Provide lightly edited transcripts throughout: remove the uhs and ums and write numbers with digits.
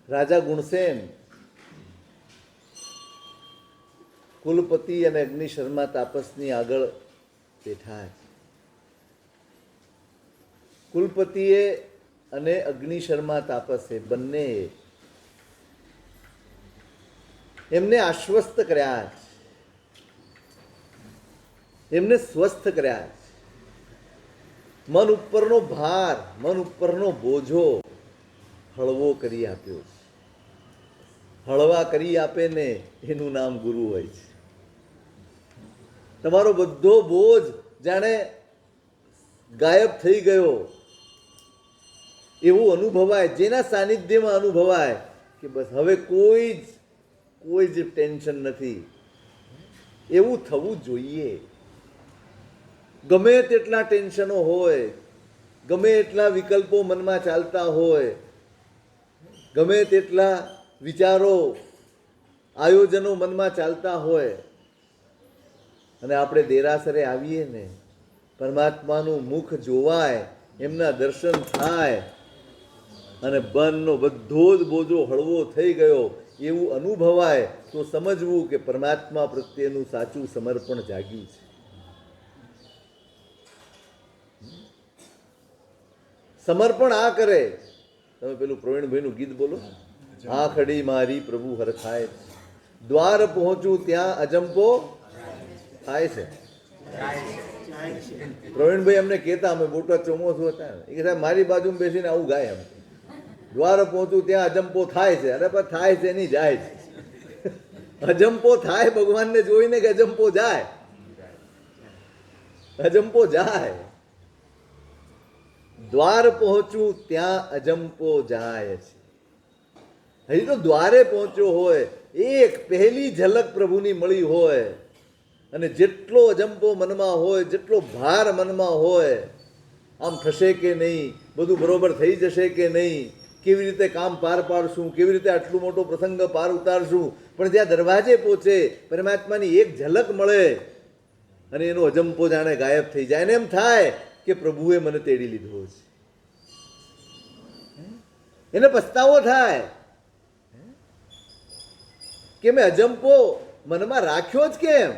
રાજા ગુણસેન કુલપતિ અને અગ્નિ શર્મા તાપસની આગળ બેઠા છે. કુલપતિએ અને અગ્નિ શર્મા તાપસે બંને એમને આશ્વસ્ત કર્યા છે, એમને સ્વસ્થ કર્યા છે. મન ઉપરનો ભાર, મન ઉપરનો બોજો હળવો કરી આપ્યો છે. હળવા કરી આપે ને એનું નામ ગુરુ હોય છે. તમારો બધો બોજ જાણે ગાયબ થઈ ગયો એવું અનુભવાય, જેના સાનિધ્યમાં અનુભવાય કે બસ હવે કોઈ જ ટેન્શન નથી, એવું થવું જોઈએ. ગમે તેટલા ટેન્શનો હોય, ગમે એટલા વિકલ્પો મનમાં ચાલતા હોય, ગમે તેટલા વિચારો આયોજનો મનમાં ચાલતા હોય, અને આપણે દેરાસરે આવીએ ને પરમાત્માનું મુખ જોવાય, એમના દર્શન થાય અને મનનો બધો જ બોજો હળવો થઈ ગયો એવું અનુભવાય તો સમજવું કે પરમાત્મા પ્રત્યેનું સાચું સમર્પણ જાગ્યું છે. સમર્પણ આ કરે. તમે પેલું પ્રવીણભાઈનું ગીત બોલો, આખડી મારી પ્રભુ હરખાય, દ્વાર પહોંચું ત્યાં અજંપો થાય છે. પ્રવીણભાઈ અમને કહેતા, અમે બોટાદ ચોમાસું હતા ને, એ કે સાહેબ મારી બાજુમાં બેસીને આવું ગાય, એમ દ્વાર પહોંચું ત્યાં અજંપો થાય છે. અરે પણ થાય છે નહીં, જાય છે. અજંપો થાય ભગવાનને જોઈને કે અજંપો જાય, અજંપો જાય. દ્વાર પહોંચું ત્યાં અજંપો જાય છે. હજી તો દ્વારે પહોંચ્યો હોય, એક પહેલી ઝલક પ્રભુની મળી હોય, અને જેટલો અજંપો મનમાં હોય, જેટલો ભાર મનમાં હોય, આમ થશે કે નહીં, બધું બરોબર થઈ જશે કે નહીં, કેવી રીતે કામ પાર પાડશું, કેવી રીતે આટલું મોટો પ્રસંગ પાર ઉતારશું, પણ જ્યાં દરવાજે પહોંચે પરમાત્માની એક ઝલક મળે અને એનો અજંપો જાણે ગાયબ થઈ જાય, અને એમ થાય કે પ્રભુએ મને તેડી લીધો છે. એને પસ્તાવો થાય કે મેં અજંપો મનમાં રાખ્યો જ કેમ?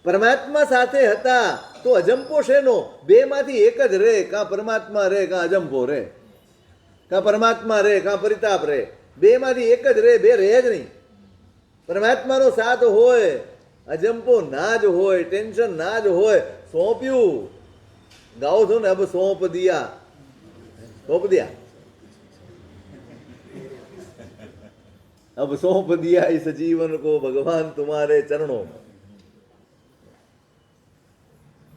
પરમાત્મા સાથે હતા તો અજંપો શેનો? બે માંથી એક જ રહે, કાં પરમાત્મા રહે કાં અજંપો રહે, કાં પરમાત્મા રહે કાં પરિતાપ રહે. બે માંથી એક જ રહે, બે રહે જ નહીં. પરમાત્માનો સાથ હોય, અજંપો ના જ હોય, ટેન્શન ના જ હોય. સોંપ્યું ગાઓ છો ને, અબ સોંપ દિયા, સોંપ દિયા, અબ સોંપ દિયા ઇસ જીવન કો ભગવાન તુમારે ચરણો.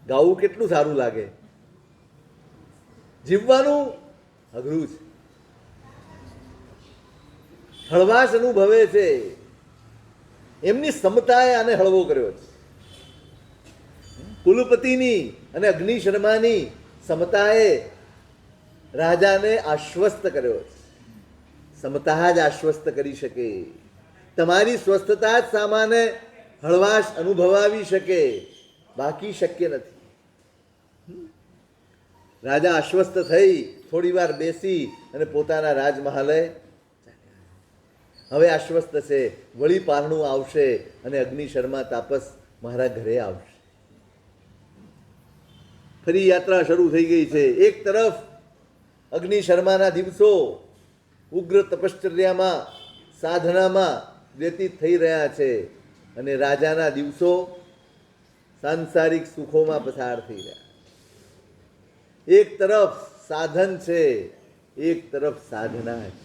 ગાવું કેટલું સારું લાગે, જીવવાનું અઘરું છે. હળવાશ અનુભવે છે. એમની ક્ષમતાએ આને હળવો કર્યો છે. કુલપતિની અને અગ્નિ શર્માની ક્ષમતાએ રાજાને આશ્વસ્ત કર્યો છે. ક્ષમતા જ આશ્વસ્ત કરી શકે. તમારી સ્વસ્થતા જ સામાને હળવાશ અનુભવાવી શકે, બાકી શક્ય નથી. રાજા આશ્વસ્ત થઈ થોડી વાર બેસી અને પોતાના રાજમહાલે હવે આશ્વસ્ત છે. વળી પારણું આવશે અને અગ્નિ શર્મા તાપસ મારા ઘરે આવશે. ફરી યાત્રા શરૂ થઈ ગઈ છે. એક તરફ અગ્નિ શર્માના દિવસો ઉગ્ર તપશ્ચર્યામાં, સાધનામાં વ્યતીત થઈ રહ્યા છે, અને રાજાના દિવસો સાંસારિક સુખોમાં પસાર થઈ રહ્યા. એક તરફ સાધન છે, એક તરફ સાધના છે.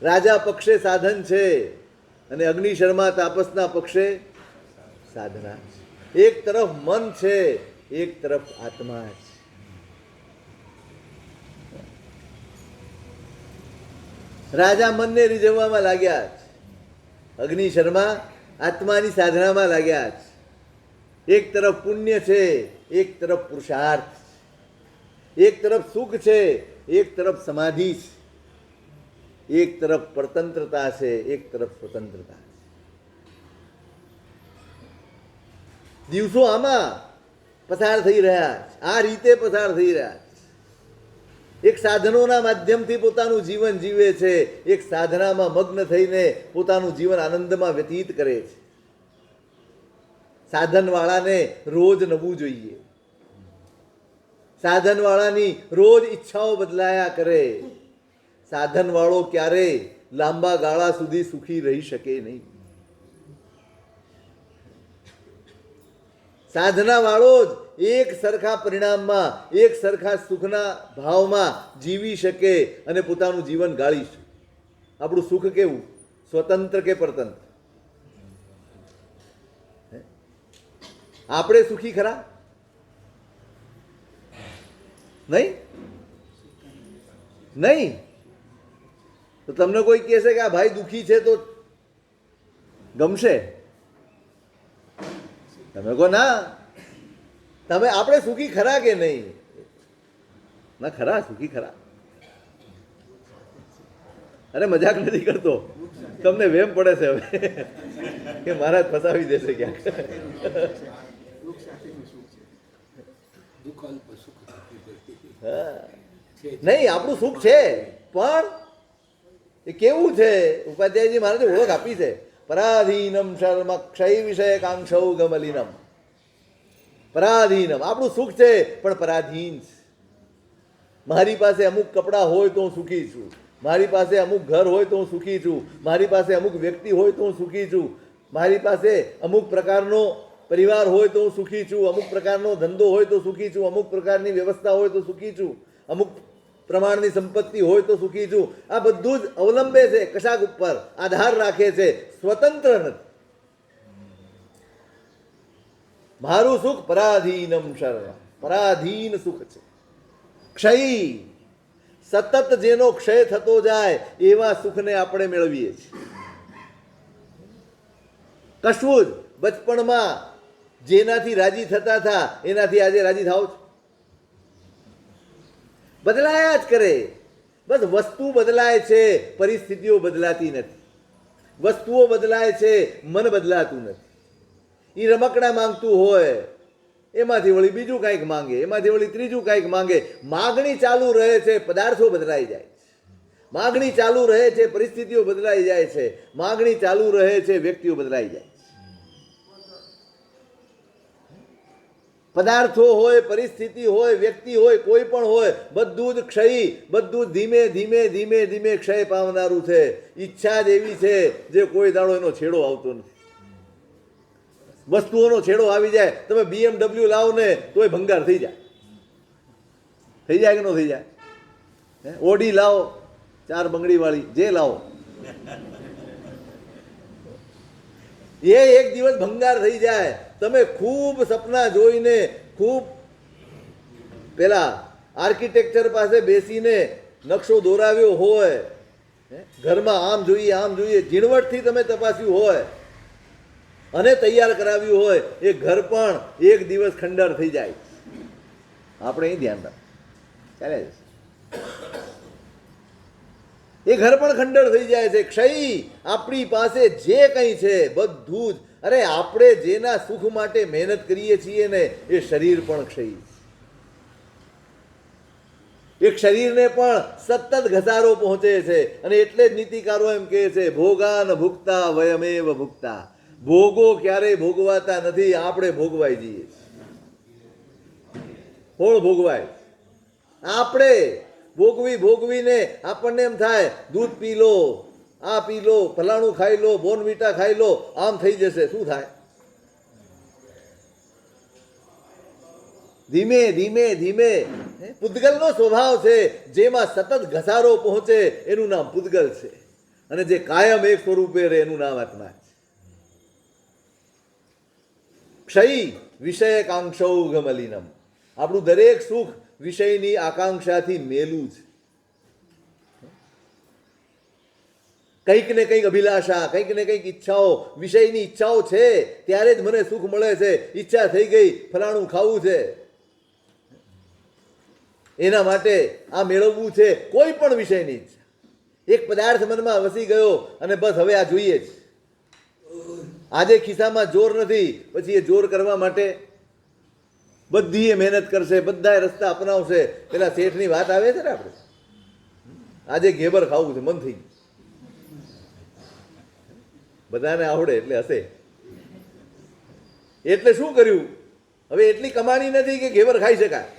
રાજા પક્ષે સાધન છે અને અગ્નિ શર્મા તાપસના પક્ષે સાધના છે. એક તરફ મન છે, એક તરફ આત્મા છે. રાજા મનને રીઝવવામાં લાગ્યા છે, અગ્નિ શર્મા આત્માની સાધનામાં લાગ્યા છે. એક તરફ પુણ્ય છે, એક તરફ પુરુષાર્થ, એક તરફ સુખ છે, એક તરફ સમાધિ છે, એક તરફ પરતંત્રતા છે, એક તરફ સ્વતંત્રતા છે. દિવસો આમાં પસાર થઈ રહ્યા છે, આ રીતે પસાર થઈ રહ્યા છે. એક સાધનોના માધ્યમથી પોતાનું જીવન જીવે છે, એક સાધનામાં મગ્ન થઈને પોતાનું જીવન આનંદમાં વ્યતીત કરે છે. સાધનવાળાને રોજ નવું જોઈએ, સાધનવાળાની રોજ ઈચ્છાઓ બદલાયા કરે. સાધનવાળો ક્યારેય લાંબા ગાળા સુધી સુખી રહી શકે નહીં. સાધનાવાળો જ એક સરખા પરિણામમાં, એક સરખા સુખના ભાવમાં જીવી શકે અને પોતાનું જીવન ગાળી શકે. આપણું સુખ કેવું? સ્વતંત્ર કે પરતંત્ર? આપણે સુખી ખરા? નહીં નહીં. તો તમને કોઈ કહેશે કે આ ભાઈ દુઃખી છે તો ગમશે? તમે કહો ના. તમે આપણે સુખી ખરા કે નહીં? ના, ખરા, સુખી ખરા. અરે મજાક નથી કરતો, તમને વેમ પડે છે હવે કે મહારાજ ફસાવી દેશે ક્યાંક. નહીં, આપણું સુખ છે, પણ એ કેવું છે? ઉપાધ્યાયજી મહારાજે ઓળખ આપી છે, પરાધીનમ શર્મ ક્ષય વિષય કાંક્ષૌ ગમલિનમ. પરાધીનમ, આપણું સુખ છે પણ પરાધીન છે. મારી પાસે અમુક કપડાં હોય તો હું સુખી છું, મારી પાસે અમુક ઘર હોય તો હું સુખી છું, મારી પાસે અમુક વ્યક્તિ હોય તો હું સુખી છું, મારી પાસે અમુક પ્રકારનો પરિવાર હોય તો હું સુખી છું, અમુક પ્રકારનો ધંધો હોય તો સુખી છું, અમુક પ્રકારની વ્યવસ્થા હોય તો સુખી છું, અમુક પ્રમાણની સંપત્તિ હોય તો સુખી છું. આ બધું જ અવલંબે છે, કશાક ઉપર આધાર રાખે છે, સ્વતંત્ર નથી. મારું સુખ પરાધીનમ શર્મ, પરાધીન સુખ છે. ક્ષય, સતત જેનો ક્ષય થતો જાય એવા સુખને આપણે મેળવીએ છીએ. કશું જ બચપણમાં જેનાથી રાજી થતા હતા એનાથી આજે રાજી થાવ છો? બદલાયા જ કરે. બસ વસ્તુ બદલાય છે, પરિસ્થિતિઓ બદલાતી નથી. વસ્તુઓ બદલાય છે, મન બદલાતું નથી. એ રમકડા માંગતું હોય, એમાંથી વળી બીજું કાંઈક માંગે, એમાંથી વળી ત્રીજું કાંઈક માંગે. માગણી ચાલુ રહે છે, પદાર્થો બદલાઈ જાય છે. માગણી ચાલુ રહે છે, પરિસ્થિતિઓ બદલાઈ જાય છે. માગણી ચાલુ રહે છે, વ્યક્તિઓ બદલાઈ જાય છે. પદાર્થો હોય, પરિસ્થિતિ હોય, વ્યક્તિ હોય, કોઈ પણ હોય, બધું જ ક્ષય, બધું જ ધીમે ધીમે ધીમે ધીમે ક્ષય પામનારું છે. ઈચ્છા જ એવી છે જે કોઈ દાડો એનો છેડો આવતો નથી. વસ્તુઓનો છેડો આવી જાય, તમે BMW લાવો ને તોય ભંગાર થઈ જાય. થઈ જાય કે ન થઈ જાય? ઓડી લાવો 4 બંગડી વાળી, જે લાવો, એ એક દિવસ ભંગાર થઈ જાય. તમે ખૂબ સપના જોઈને, ખૂબ પેલા આર્કિટેક્ચર પાસે બેસીને નકશો દોરાવ્યો હોય, ઘરમાં આમ જોઈએ આમ જોઈએ, ઝીણવટથી તમે તપાસ્યું હોય અને તૈયાર કરાવ્યું હોય, એ ઘર પણ એક દિવસ ખંડર થઈ જાય. આપણે અહીં ધ્યાન રાખ, ચાલે છે. એ ઘર પણ ખંડર થઈ જાય છે. ક્ષય, આપણી પાસે જે કંઈ છે બધું જ. અરે આપણે જેના સુખ માટે મહેનત કરીએ છીએ ને એ શરીર પણ ક્ષય છે. એક શરીરને પણ સતત ઘસારો પહોંચે છે. અને એટલે જ નીતિકારો એમ કહે છે, ભોગાન ભુક્તા વયમેવ ભુક્તા. ભોગો ક્યારેય ભોગવાતા નથી, આપણે ભોગવાઈ જઈએ. કોણ ભોગવાય? આપણે ભોગવીને આપણને એમ થાય દૂધ પી લો, આ પી લો, ફલાણું ખાઈ લો, બોર્નવિટા ખાઈ લો, આમ થઈ જશે. શું થાય? ધીમે ધીમે ધીમે. પૂતગલનો સ્વભાવ છે, જેમાં સતત ઘસારો પહોંચે એનું નામ પૂતગલ છે, અને જે કાયમ એક સ્વરૂપે રહે એનું નામ આત્મા છે. ક્ષય વિષય કાંક્ષૌ ગમલિનમ. આપણું દરેક સુખ વિષયની આકાંક્ષાથી મેલું છે. કંઈક ને કંઈક અભિલાષા, કંઈક ને કંઈક ઈચ્છાઓ, વિષયની ઈચ્છાઓ છે ત્યારે જ મને સુખ મળે છે. ઈચ્છા થઈ ગઈ ફલાણું ખાવું છે, એના માટે આ મેળવવું છે, કોઈ પણ વિષયની ઈચ્છા. એક પદાર્થ મનમાં વસી ગયો અને બસ હવે આ જોઈએ જ. આજે ખિસ્સામાં જોર નથી, પછી એ જોર કરવા માટે બધી મહેનત કરશે, બધા રસ્તા અપનાવશે. પેલા શેઠની વાત આવે છે ને, આપણે આજે ઘેબર ખાવું છે, મન થઈ ગયું. બધાને આવડે એટલે હશે. એટલે શું કર્યું? હવે એટલી કમાણી નથી કે ઘેબર ખાઈ શકાય.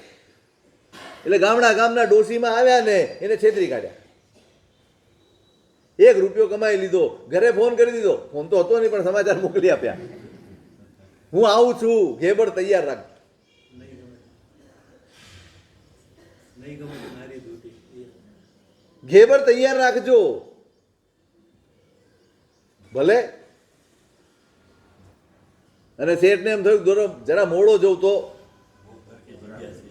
એટલે ગામના ડોશીમાં આવ્યા ને એને છેતરી કાઢ્યા. 1 રૂપિયો કમાઈ લીધો, ઘરે ફોન કરી દીધો. ફોન તો હતો નહીં, પણ સમાચાર મોકલી આપ્યા, હું આવું છું, ઘેબર તૈયાર રાખ. ઘેબર તૈયાર રાખજો. ભલે. અને શેઠને એમ થયું દોરો જરા મોડો જવું તો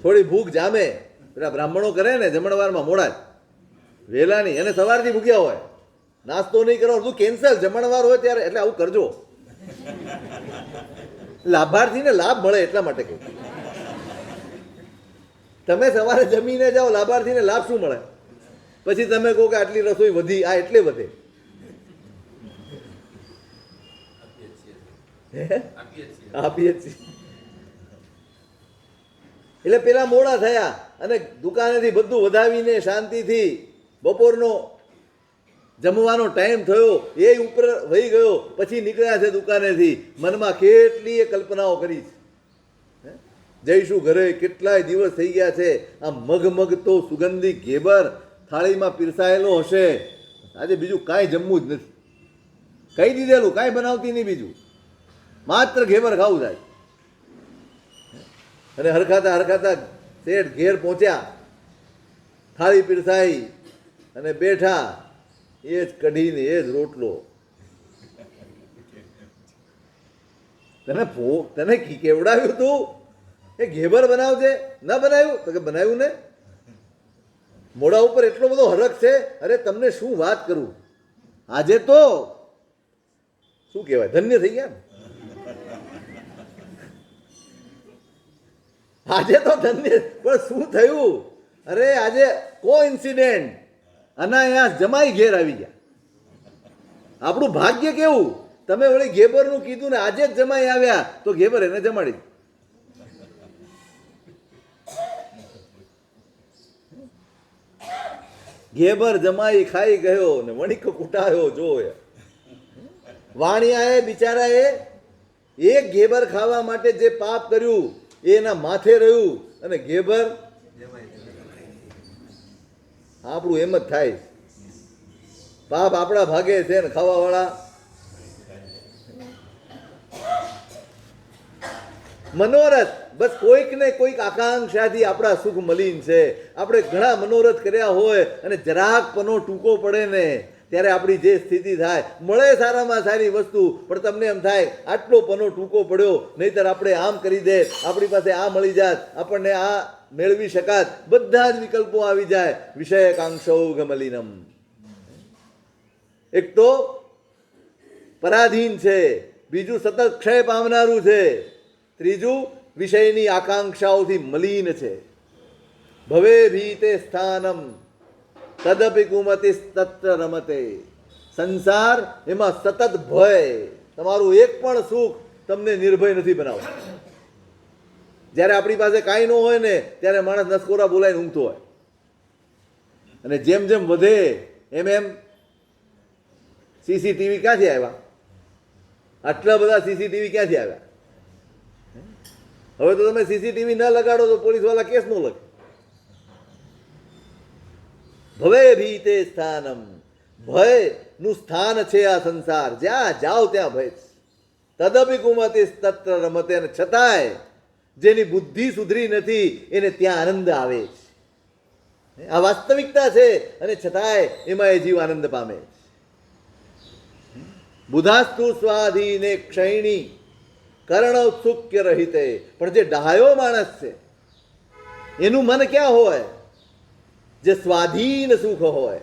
થોડી ભૂખ જામે. પેલા બ્રાહ્મણો કરે ને જમણવારમાં મોડા જ, વહેલા નહીં. અને સવારથી ભૂખ્યા હોય, નાસ્તો નહીં કરો, તું કેન્સલ, જમણવાર હોય ત્યારે. એટલે આવું કરજો, લાભાર્થીને લાભ મળે એટલા માટે કહ્યું. તમે સવારે જમીને જાઓ, લાભાર્થીને લાભ શું મળે? પછી તમે કહો કે આટલી રસોઈ વધી, આ એટલે વધે. આપીએ છીએ. એટલે પેલા મોડા થયા અને દુકાનેથી બધું વધાવીને શાંતિથી બપોરનો જમવાનો ટાઈમ થયો, એ ઉપર વહી ગયો. પછી નીકળ્યા છે દુકાનેથી. મનમાં કેટલી કલ્પનાઓ કરી છે, જઈશું ઘરે, કેટલાય દિવસ થઈ ગયા છે. આ મગ તો સુગંધી ઘેબર થાળીમાં પીરસાયેલો હશે. આજે બીજું કાંઈ જમવું જ નથી, કહી દીધેલું, કાંઈ બનાવતી નહીં, બીજું માત્ર ઘેબર ખાવું થાય. અને હરખાતા શેઠ ઘેર પહોંચ્યા, થાળી પીરસાઈ અને બેઠા. એ જ કઢીને એ જ રોટલો. તને કેવડાવ્યું તું એ ઘેબર બનાવજે, ના બનાવ્યું તો કે બનાવ્યું ને. મોઢા ઉપર એટલો બધો હરખ છે. અરે તમને શું વાત કરું, આજે તો શું કહેવાય, ધન્ય થઈ ગયા. આજે તો ધન્ય. પણ શું થયું? અરે આજે કોઇન્સિડન્ટ, અનાયાસ જમાઈ ઘેર આવી ગયા. આપણું ભાગ્ય કેવું, તમે વળી ઘેબરનું કીધું ને આજે જ જમાઈ આવ્યા, તો ઘેબર એને જમાડી. ઘેબર જમાઈ ખાઈ ગયો ને વણિક કુટાયો જોય. વાણિયાએ બિચારાએ એક ઘેબર ખાવા માટે જે પાપ કર્યું એ એના માથે રહ્યું, અને ઘેબર આપણું એમ જ થાય. પાપ આપણા ભાગે છે ને ખાવાવાળા મનોરથ. બસ કોઈક ને કોઈક આકાંક્ષાથી આપણા સુખ મલિન છે. આપણે ઘણા મનોરથ કર્યા હોય અને જરાક પનો ટૂંકો પડે ને ત્યારે આપણી જે સ્થિતિ થાય, મળે સારામાં સારી વસ્તુ, પણ તમને એમ થાય આટલો પનો ટૂંકો પડ્યો, નહીતર આપણે આમ કરી દે, આપણી પાસે આ મળી જાત, આપણને આ મેળવી શકાત. બધા જ વિકલ્પો આવી જાય. વિષયકાંક્ષૌ ગમલિનમ. એક તો પરાધીન છે, બીજું સતત ક્ષય પામનારું છે, ત્રીજું વિષયની આકાંક્ષાઓથી મલિન છે. ભવે ભીતે સ્થાનમ તદપિ કુમતિ તત્ર રમતે. સંસાર એમાં સતત ભય. તમારું એક પણ સુખ તમને નિર્ભય નથી બનાવતું. જ્યારે આપણી પાસે કાંઈ ન હોય ને ત્યારે માણસ નસકોરા બોલાઈને ઊંઘતો હોય, અને જેમ જેમ વધે એમ સીસીટીવી ક્યાંથી આવ્યા? આટલા બધા સીસીટીવી ક્યાંથી આવ્યા? હવે તો તમે સીસીટીવી ન લગાડો તો પોલીસવાળા કેસ ન લખે. ભવે ભીતે સ્થાનમ. ભયનું સ્થાન છે આ સંસાર. જ્યાં જાઓ ત્યાં ભય. તદપિ કુમતિ તત્ર રમતે. છતાંય જેની બુદ્ધિ સુધરી નથી એને ત્યાં આનંદ આવે છે. આ વાસ્તવિકતા છે, અને છતાંય એમાં એ જીવ આનંદ પામે. બુધાસ્તુ સ્વાધીને ક્ષયણી કર્ણ ઉત્સુક્ય રહિતે. પણ જે ડાહ્યો માણસ છે એનું મન ક્યાં હોય? જે સ્વાધીન સુખ હોય,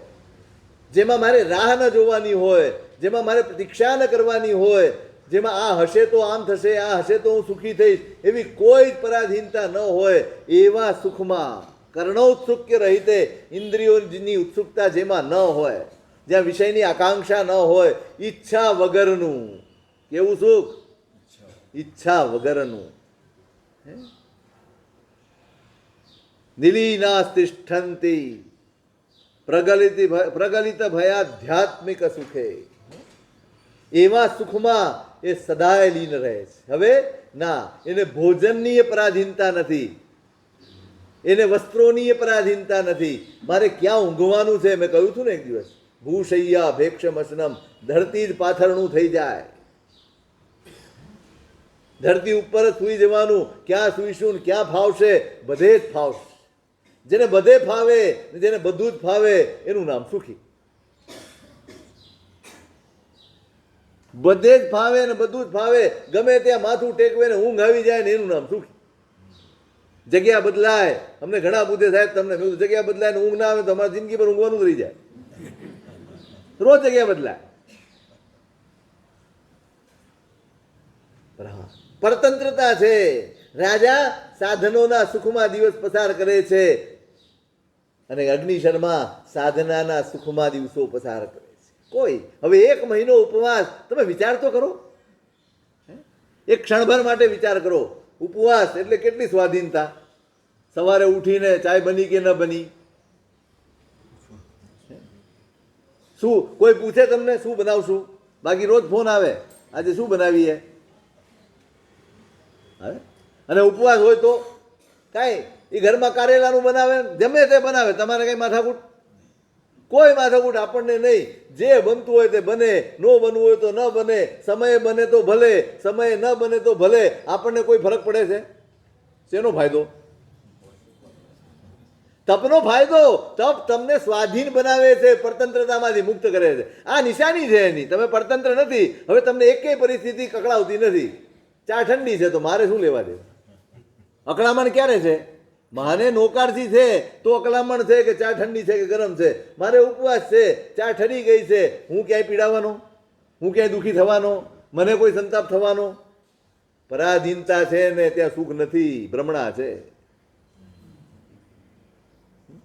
જેમાં મારે રાહ ન જોવાની હોય, જેમાં મારે પ્રતીક્ષા ન કરવાની હોય, જેમાં આ હશે તો આમ થશે, આ હશે તો હું સુખી થઈશ, એવી કોઈ જ પરાધીનતા ન હોય, એવા સુખમાં કર્ણોત્સુક્ય રહીતે, ઇન્દ્રિયોની ઉત્સુકતા જેમાં ન હોય, જ્યાં વિષયની આકાંક્ષા ન હોય, ઈચ્છા વગરનું. કેવું સુખ? ઈચ્છા વગરનું. નિલીનાસ્તિષ્ઠંતિ પ્રગલિત ભયાધ્યાત્મિક સુખે. એવા સુખમાં એ સદાય લીન રહે છે. હવે ના, એને ભોજનની પરાધીનતા નથી, એને વસ્ત્રોની પરાધીનતા નથી. મારે ક્યાં ઊંઘવાનું છે, મેં કહ્યું હતું ને એક દિવસ, ભૂશૈયા ભેક્ષમસનમ, ધરતી જ પાથરણું થઈ જાય. ધરતી ઉપર જ સૂઈ જવાનું. ક્યાં સૂઈશું ને ક્યાં ફાવશે? બધે જ ફાવશે. જેને બધે ફાવે, જેને બધું જ ફાવે, એનું નામ સુખી. બધે જ ફાવે ને બધું જ ફાવે, ગમે ત્યાં માથું ટેકવે ને ઊંઘ આવી જાય ને એનું નામ સુખી. જગ્યા બદલાય. અમને ઘણા પૂછે, સાહેબ તમને મેં કીધું જગ્યા બદલાય ને ઊંઘ ના આવે તો અમારી જિંદગી પર ઊંઘવાનું જ રહી જાય. રોજ જગ્યા બદલાય. પરતંત્રતા છે. રાજા સાધનોના સુખમાં દિવસ પસાર કરે છે અને અગ્નિ શર્મા સાધનાના સુખમાં દિવસો પસાર કરે છે. કોઈ હવે 1 મહિનો ઉપવાસ, તમે વિચાર તો કરો, એક ક્ષણભર માટે વિચાર કરો. ઉપવાસ એટલે કેટલી સ્વાધીનતા. સવારે ઉઠીને ચાય બની કે ન બની, શું કોઈ પૂછે તમને શું બનાવશું? બાકી રોજ ફોન આવે, આજે શું બનાવીએ. અને ઉપવાસ હોય તો કાંઈ એ ઘરમાં કારેલાનું બનાવે, ગમે તે બનાવે, તમારે કંઈ માથાકૂટ? કોઈ માથાકૂટ આપણને નહીં. જે બનતું હોય તે બને, ન બનવું હોય તો ન બને, સમયે બને તો ભલે, સમયે ન બને તો ભલે. આપણને કોઈ ફરક પડે છે? શેનો ફાયદો? તપનો ફાયદો. તપ તમને સ્વાધીન બનાવે છે, પરતંત્રતામાંથી મુક્ત કરે છે. આ નિશાની છે એની. તમે પરતંત્ર નથી. હવે તમને એકેય પરિસ્થિતિ કકડાવતી નથી. ચા ઠંડી છે તો મારે શું લેવા દે? અકળામણ ક્યારે છે? માને નોકારથી છે તો અકળામણ છે કે ચા ઠંડી છે કે ગરમ છે. મારે ઉપવાસ છે, ચા ઠરી ગઈ છે, હું ક્યાંય પીડાવાનો? હું ક્યાંય દુઃખી થવાનો? મને કોઈ સંતાપ થવાનો? પરાધીનતા છે ને ત્યાં સુખ નથી, ભ્રમણા છે.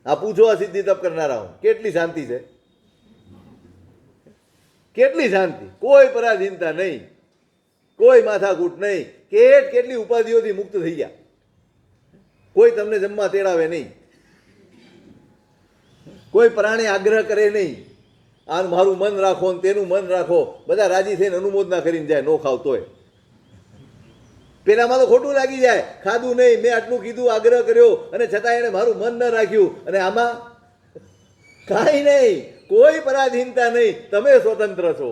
આ પૂછો આ સિદ્ધિ તપ કરનારા, કેટલી શાંતિ છે, કેટલી શાંતિ. કોઈ પરાધીનતા નહીં, કોઈ માથાકૂટ નહીં. કેટલી ઉપાધિઓથી મુક્ત થઈ ગયા. કોઈ તમને જમવા તેડાવે નહીં, કોઈ પ્રાણી આગ્રહ કરે નહીં, આ મારું મન રાખો ને તેનું મન રાખો. બધા રાજી થઈને અનુમોદના કરીને જાય, નો ખાવ તોય. પેલામાં તો ખોટું લાગી જાય, ખાધું નહીં, મેં આટલું કીધું, આગ્રહ કર્યો અને છતાં એને મારું મન ન રાખ્યું. અને આમાં કાંઈ નહીં, કોઈ પરાધીનતા નહીં. તમે સ્વતંત્ર છો.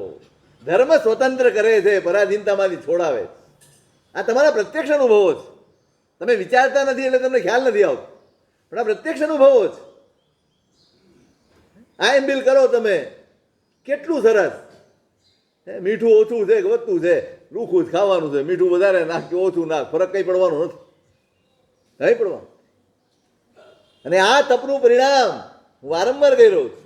ધર્મ સ્વતંત્ર કરે છે, પરાધીનતામાંથી છોડાવે. આ તમારા પ્રત્યક્ષ અનુભવો છે. તમે વિચારતા નથી એટલે તમને ખ્યાલ નથી આવતો, પણ આ પ્રત્યક્ષ અનુભવો છે. આ એમ બિલ કરો તમે, કેટલું સરસ. મીઠું ઓછું છે કે વધતું છે, રૂખું જ ખાવાનું છે. મીઠું વધારે નાખ કે ઓછું નાખ, ફરક કંઈ પડવાનો નથી, નહીં પડવાનું. અને આ તપનું પરિણામ વારંવાર કહી રહ્યો છું.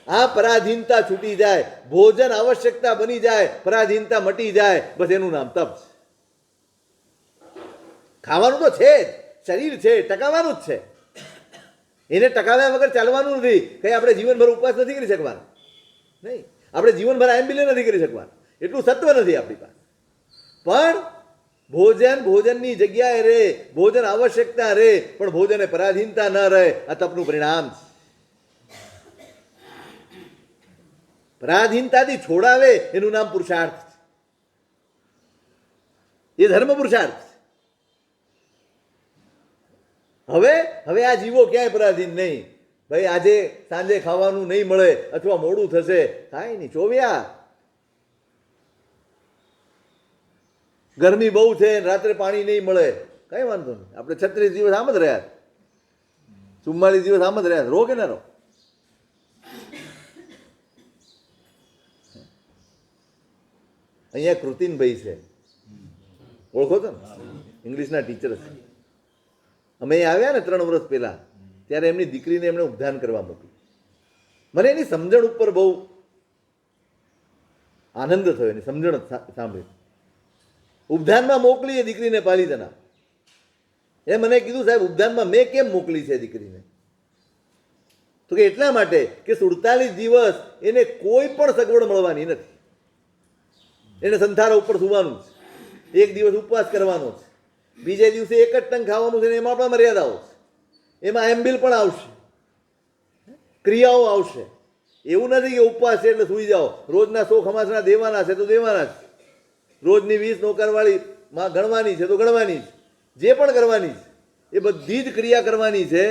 આ પરાધીનતા છૂટી જાય, ભોજન આવશ્યકતા બની જાય, પરાધીનતા મટી જાય, બસ એનું નામ તપ છે. ખાવાનું તો છે જ, શરીર છે, ટકાવવાનું જ છે. એને ટકાવ્યા વગર ચાલવાનું નથી. કંઈ આપણે જીવનભર ઉપવાસ નથી કરી શકવાના, નહીં. આપણે જીવનભર એમ્બિલે નથી કરી શકવાના, એટલું સત્વ નથી આપણી પાસે. પણ ભોજનની જગ્યાએ રહે, ભોજન આવશ્યકતા રહે, પણ ભોજને પરાધીનતા ન રહે. આ તપનું પરિણામ છે. પરાધીનતાથી છોડાવે એનું નામ પુરુષાર્થ છે. એ ધર્મ પુરુષાર્થ છે. હવે આ જીવો ક્યાંય પરાધીન નહીં. ભાઈ આજે સાંજે ખાવાનું નહીં મળે અથવા મોડું થશે, કાંઈ નહીં, ચોવ્યા. ગરમી બહુ છે, રાત્રે પાણી નહીં મળે, કઈ વાંધો નહીં. આપણે 36 દિવસ આમ જ રહ્યા, 44 દિવસ આમ જ રહ્યા. રહો કે ના રહો? અહીંયા કૃતિનભાઈ છે, ઓળખો છો ને? ઇંગ્લિશના ટીચર છે. અમે અહીં આવ્યા ને 3 વર્ષ પહેલા, ત્યારે એમની દીકરીને એમણે ઉપધાન કરવા મોકલી. મને એની સમજણ ઉપર બહુ આનંદ થયો, એની સમજણ સાંભળી. ઉપધાનમાં મોકલી એ દીકરીને પાલિતાના. એ મને કીધું, સાહેબ ઉપધાનમાં મેં કેમ મોકલી છે દીકરીને? તો કે એટલા માટે કે 47 દિવસ એને કોઈ પણ સગવડ મળવાની નથી. એને સંથારા ઉપર સુવાનું છે, 1 દિવસ ઉપવાસ કરવાનો છે, બીજે દિવસે 1 જ ટંક ખાવાનું છે, એમાં પણ મર્યાદાઓ છે. એમાં એમ્બિલ પણ આવશે, ક્રિયાઓ આવશે. એવું નથી કે ઉપવાસ છે એટલે સૂઈ જાઓ, રોજના 100 ખમાસણા દેવાના છે તો દેવાના જ, રોજની 20 નોકરવાળી ગણવાની છે તો ગણવાની જ, જે પણ કરવાની છે એ બધી જ ક્રિયા કરવાની છે.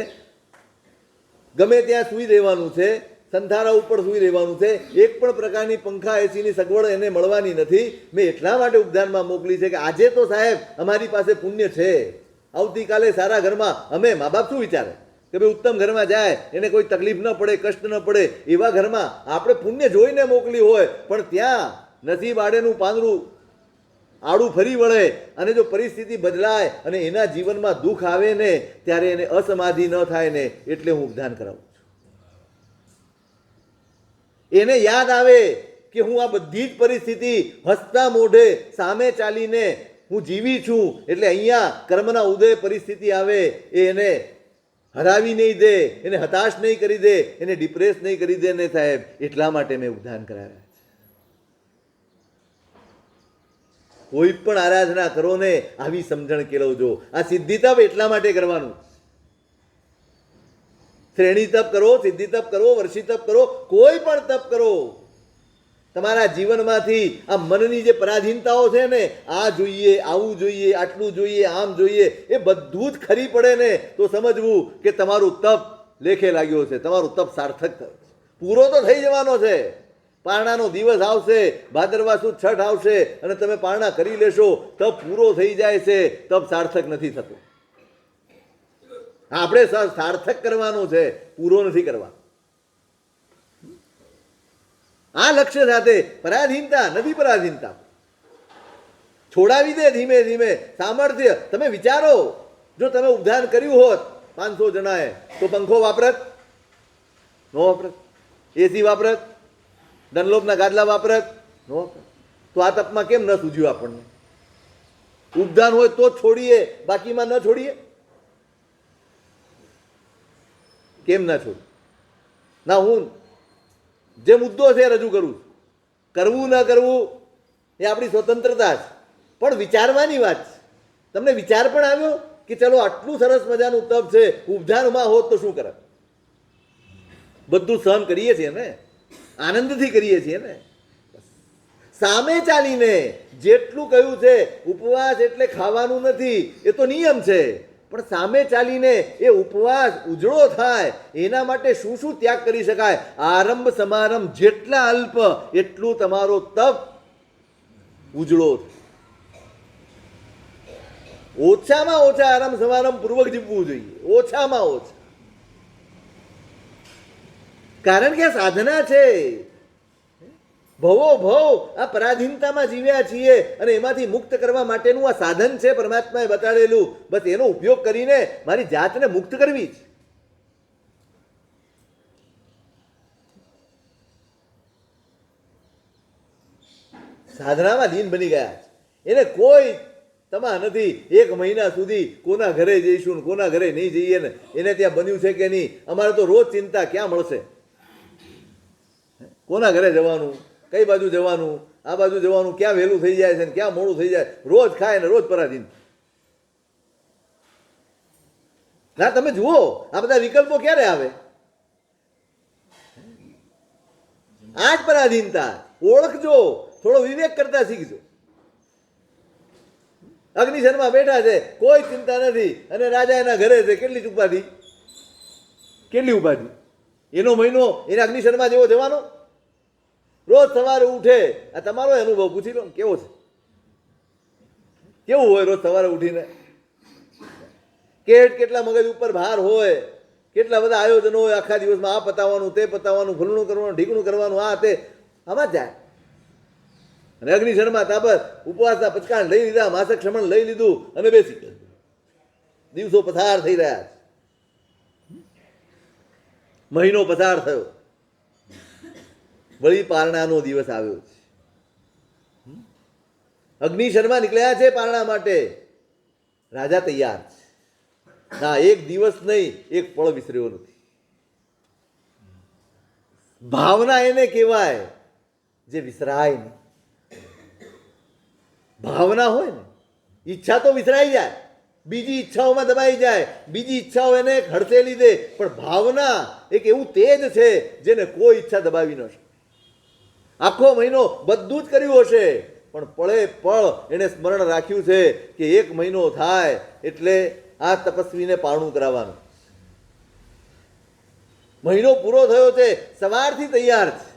ગમે ત્યાં સૂઈ રહેવાનું છે, સંથારા ઉપર સૂઈ રહેવાનું છે. એક પણ પ્રકારની પંખા એસીની સગવડ એને મળવાની નથી. મેં એટલા માટે ઉપધાનમાં મોકલી છે કે આજે તો સાહેબ અમારી પાસે પુણ્ય છે, આવતીકાલે સારા ઘરમાં અમે મા બાપ શું વિચારે કે ભાઈ ઉત્તમ ઘરમાં જાય, એને કોઈ તકલીફ ન પડે, કષ્ટ ન પડે, એવા ઘરમાં આપણે પુણ્ય જોઈને મોકલી હોય, પણ ત્યાં નસીબ આડેનું પાંદડું આડું ફરી વળે અને જો પરિસ્થિતિ બદલાય અને એના જીવનમાં દુઃખ આવે ને ત્યારે એને અસમાધિ ન થાય ને એટલે હું ઉપધાન કરાવું છું. એને યાદ આવે કે હું આ બધી જ પરિસ્થિતિ હસતા મોઢે સામે ચાલીને હું જીવી છું, એટલે અહીંયા કર્મના ઉદય પરિસ્થિતિ આવે એ એને હરાવી નહીં દે, એને હતાશ નહીં કરી દે, એને ડિપ્રેસ નહીં કરી દે ને સાહેબ. એટલા માટે મેં ઉપધાન કરાવ્યા. કોઈ પણ આરાધના કરો ને આવી સમજણ કેળવજો. આ સિદ્ધિ તપ એટલા માટે કરવાનું. શ્રેણી તપ કરો, સિદ્ધિ તપ કરો, વર્ષી તપ કરો, કોઈ પણ તપ કરો. તમારા જીવનમાંથી આ મનની જે પરાધીનતાઓ છે ને, આ જોઈએ, આવું જોઈએ, આટલું જોઈએ, આમ જોઈએ, એ બધું જ ખરી પડે ને તો સમજવું કે તમારું તપ લેખે લાગ્યો છે, તમારું તપ સાર્થક થયો, પૂરો તો થઈ જવાનો છે. પારણાનો દિવસ આવશે, ભાદરવા સુદ છઠ આવશે અને તમે પારણા કરી લેશો, તપ પૂરો થઈ જાય છે, તપ સાર્થક નથી થતું. આપણે સાર્થક કરવાનું છે, પૂરો નથી કરવાનો. આ લક્ષ્ય સાથે પરાધીનતા નથી, પરાધીનતા છોડાવી દે ધીમે ધીમે. સામર્થ્ય તમે વિચારો, જો તમે ઉપધાન કર્યું હોત 500 જણાએ તો પંખો વાપરત? નો વાપરત. એસી વાપરત? ડનલોપના ગાદલા વાપરત? નો વાપરત. તો આ તપમાં કેમ ન સૂઝ્યું આપણને? ઉપધાન હોય તો જ છોડીએ, બાકીમાં ન છોડીએ. કેમ ના છોડ? ના, હું જે મુદ્દો છે રજૂ કરું, કરવું ન કરવું એ આપણી સ્વતંત્રતા છે, પણ વિચારવાની વાત છે. તમને વિચાર પણ આવ્યો કે ચલો આટલું સરસ મજાનું તપ છે, ઉપધાનમાં હોત તો શું કરે? બધું સહન કરીએ છીએ ને, આનંદથી કરીએ છીએ ને. સામે ચાલીને જેટલું કહ્યું છે, ઉપવાસ એટલે ખાવાનું નથી, એ તો નિયમ છે, પણ સામે ચાલીને એ ઉપવાસ ઉજળો થાય એના માટે શું શું ત્યાગ કરી શકાય? આરંભ સમારંભ જેટલા અલ્પ એટલું તમારો તપ ઉજળો થાય. ઓછામાં ઓછા આરંભ સમારંભ પૂર્વક જીવવું જોઈએ, ઓછામાં ઓછા. કારણ કે આ સાધના છે. ભવો ભવ આ પરાધીનતામાં જીવ્યા છીએ અને એમાંથી મુક્ત કરવા માટેનું આ સાધન છે પરમાત્માએ બતાડેલું. બસ એનો ઉપયોગ કરીને મારી જાતને મુક્ત કરવી છે. સાધનામાં લીન બની ગયા છે. એને કોઈ તમા નથી. 1 મહિના સુધી કોના ઘરે જઈશું ને કોના ઘરે નહીં જઈએ ને, એને ત્યાં બન્યું છે કે નહીં. અમારે તો રોજ ચિંતા ક્યાં મળશે, કોના ઘરે જવાનું, કઈ બાજુ જવાનું, આ બાજુ જવાનું, ક્યાં વહેલું થઈ જાય છે ને ક્યાં મોડું થઈ જાય, રોજ ખાય ને રોજ પરાધીન. ના, તમે જુઓ આ બધા વિકલ્પો ક્યારે આવે? આ જ પરાધીનતા. ઓળખજો, થોડો વિવેક કરતા શીખજો. અગ્નિશરમાં બેઠા છે, કોઈ ચિંતા નથી, અને રાજા એના ઘરે છે. કેટલી ઉપાધિ, કેટલી ઉપાધિ. એનો મહિનો એને અગ્નિશરમાં જેવો જવાનો. રોજ સવારે ઉઠે. આ તમારો અનુભવ પૂછી લો કેવો છે, કેવું હોય રોજ સવારે ઉઠીને? કેટલા મગજ ઉપર ભાર હોય, કેટલા બધા આયોજનો હોય આખા દિવસમાં. આ પતાવવાનું, તે પતાવવાનું, ફલણું કરવાનું, ઢીકણું કરવાનું, આ તે આમાં જ જાય. અને અગ્નિશરમાં તાપસ ઉપવાસના પચકાણ લઈ લીધા, માસક ક્ષમણ લઈ લીધું અને બેસી ગયા. દિવસો પસાર થઈ રહ્યા છે. મહિનો પસાર થયો, વળી પારણાનો દિવસ આવ્યો છે. અગ્નિશર્મા નીકળ્યા છે પારણા માટે. રાજા તૈયાર છે. ના, એક દિવસ નહીં, એક પળ વિસર્યો નથી. ભાવના એને કહેવાય જે વિસરાય નહીં. ભાવના હોય ને, ઈચ્છા તો વિસરાઈ જાય, બીજી ઈચ્છાઓમાં દબાઈ જાય, બીજી ઈચ્છાઓ એને હડસેલી દે. પણ ભાવના એક એવું તેજ છે જેને કોઈ ઈચ્છા દબાવી ન શકે. આખો મહિનો બધું જ કર્યું હશે, પણ પળે પળ એને સ્મરણ રાખ્યું છે કે 1 મહિનો થાય એટલે આ તપસ્વીને પારણું કરાવવાનું. મહિનો પૂરો થયો છે, સવારથી તૈયાર છે.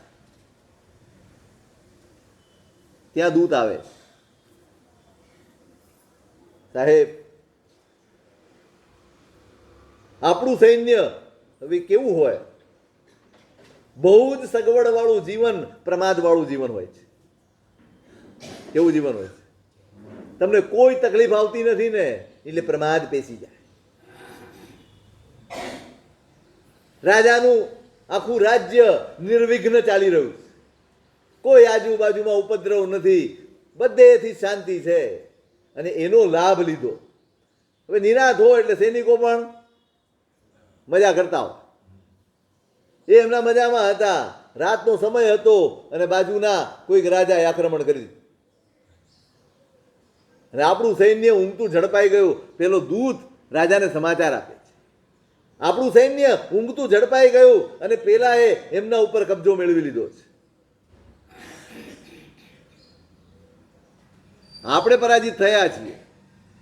ત્યાં દૂત આવે, સાહેબ આપણું સૈન્ય હવે કેવું હોય? બહુ જ સગવડ વાળું જીવન, પ્રમાદ વાળું જીવન હોય છે. કેવું જીવન હોય છે? તમને કોઈ તકલીફ આવતી નથી ને એટલે પ્રમાદ પેસી જાય. રાજાનું આખું રાજ્ય નિર્વિઘ્ન ચાલી રહ્યું છે, કોઈ આજુબાજુમાં ઉપદ્રવ નથી, બધેથી શાંતિ છે. અને એનો લાભ લીધો. હવે નિરાશ હોય એટલે સૈનિકો પણ મજા કરતા હોય. એ એમના મજામાં હતા. રાતનો સમય હતો અને બાજુના કોઈક રાજાએ આક્રમણ કરી દીધું અને આપણું સૈન્ય ઊંઘતું ઝડપાઈ ગયું. પેલો દૂત રાજાને સમાચાર આપે છે, આપણું સૈન્ય ઊંઘતું ઝડપાઈ ગયું અને પેલાએ એમના ઉપર કબજો મેળવી લીધો છે. આપણે પરાજિત થયા છીએ.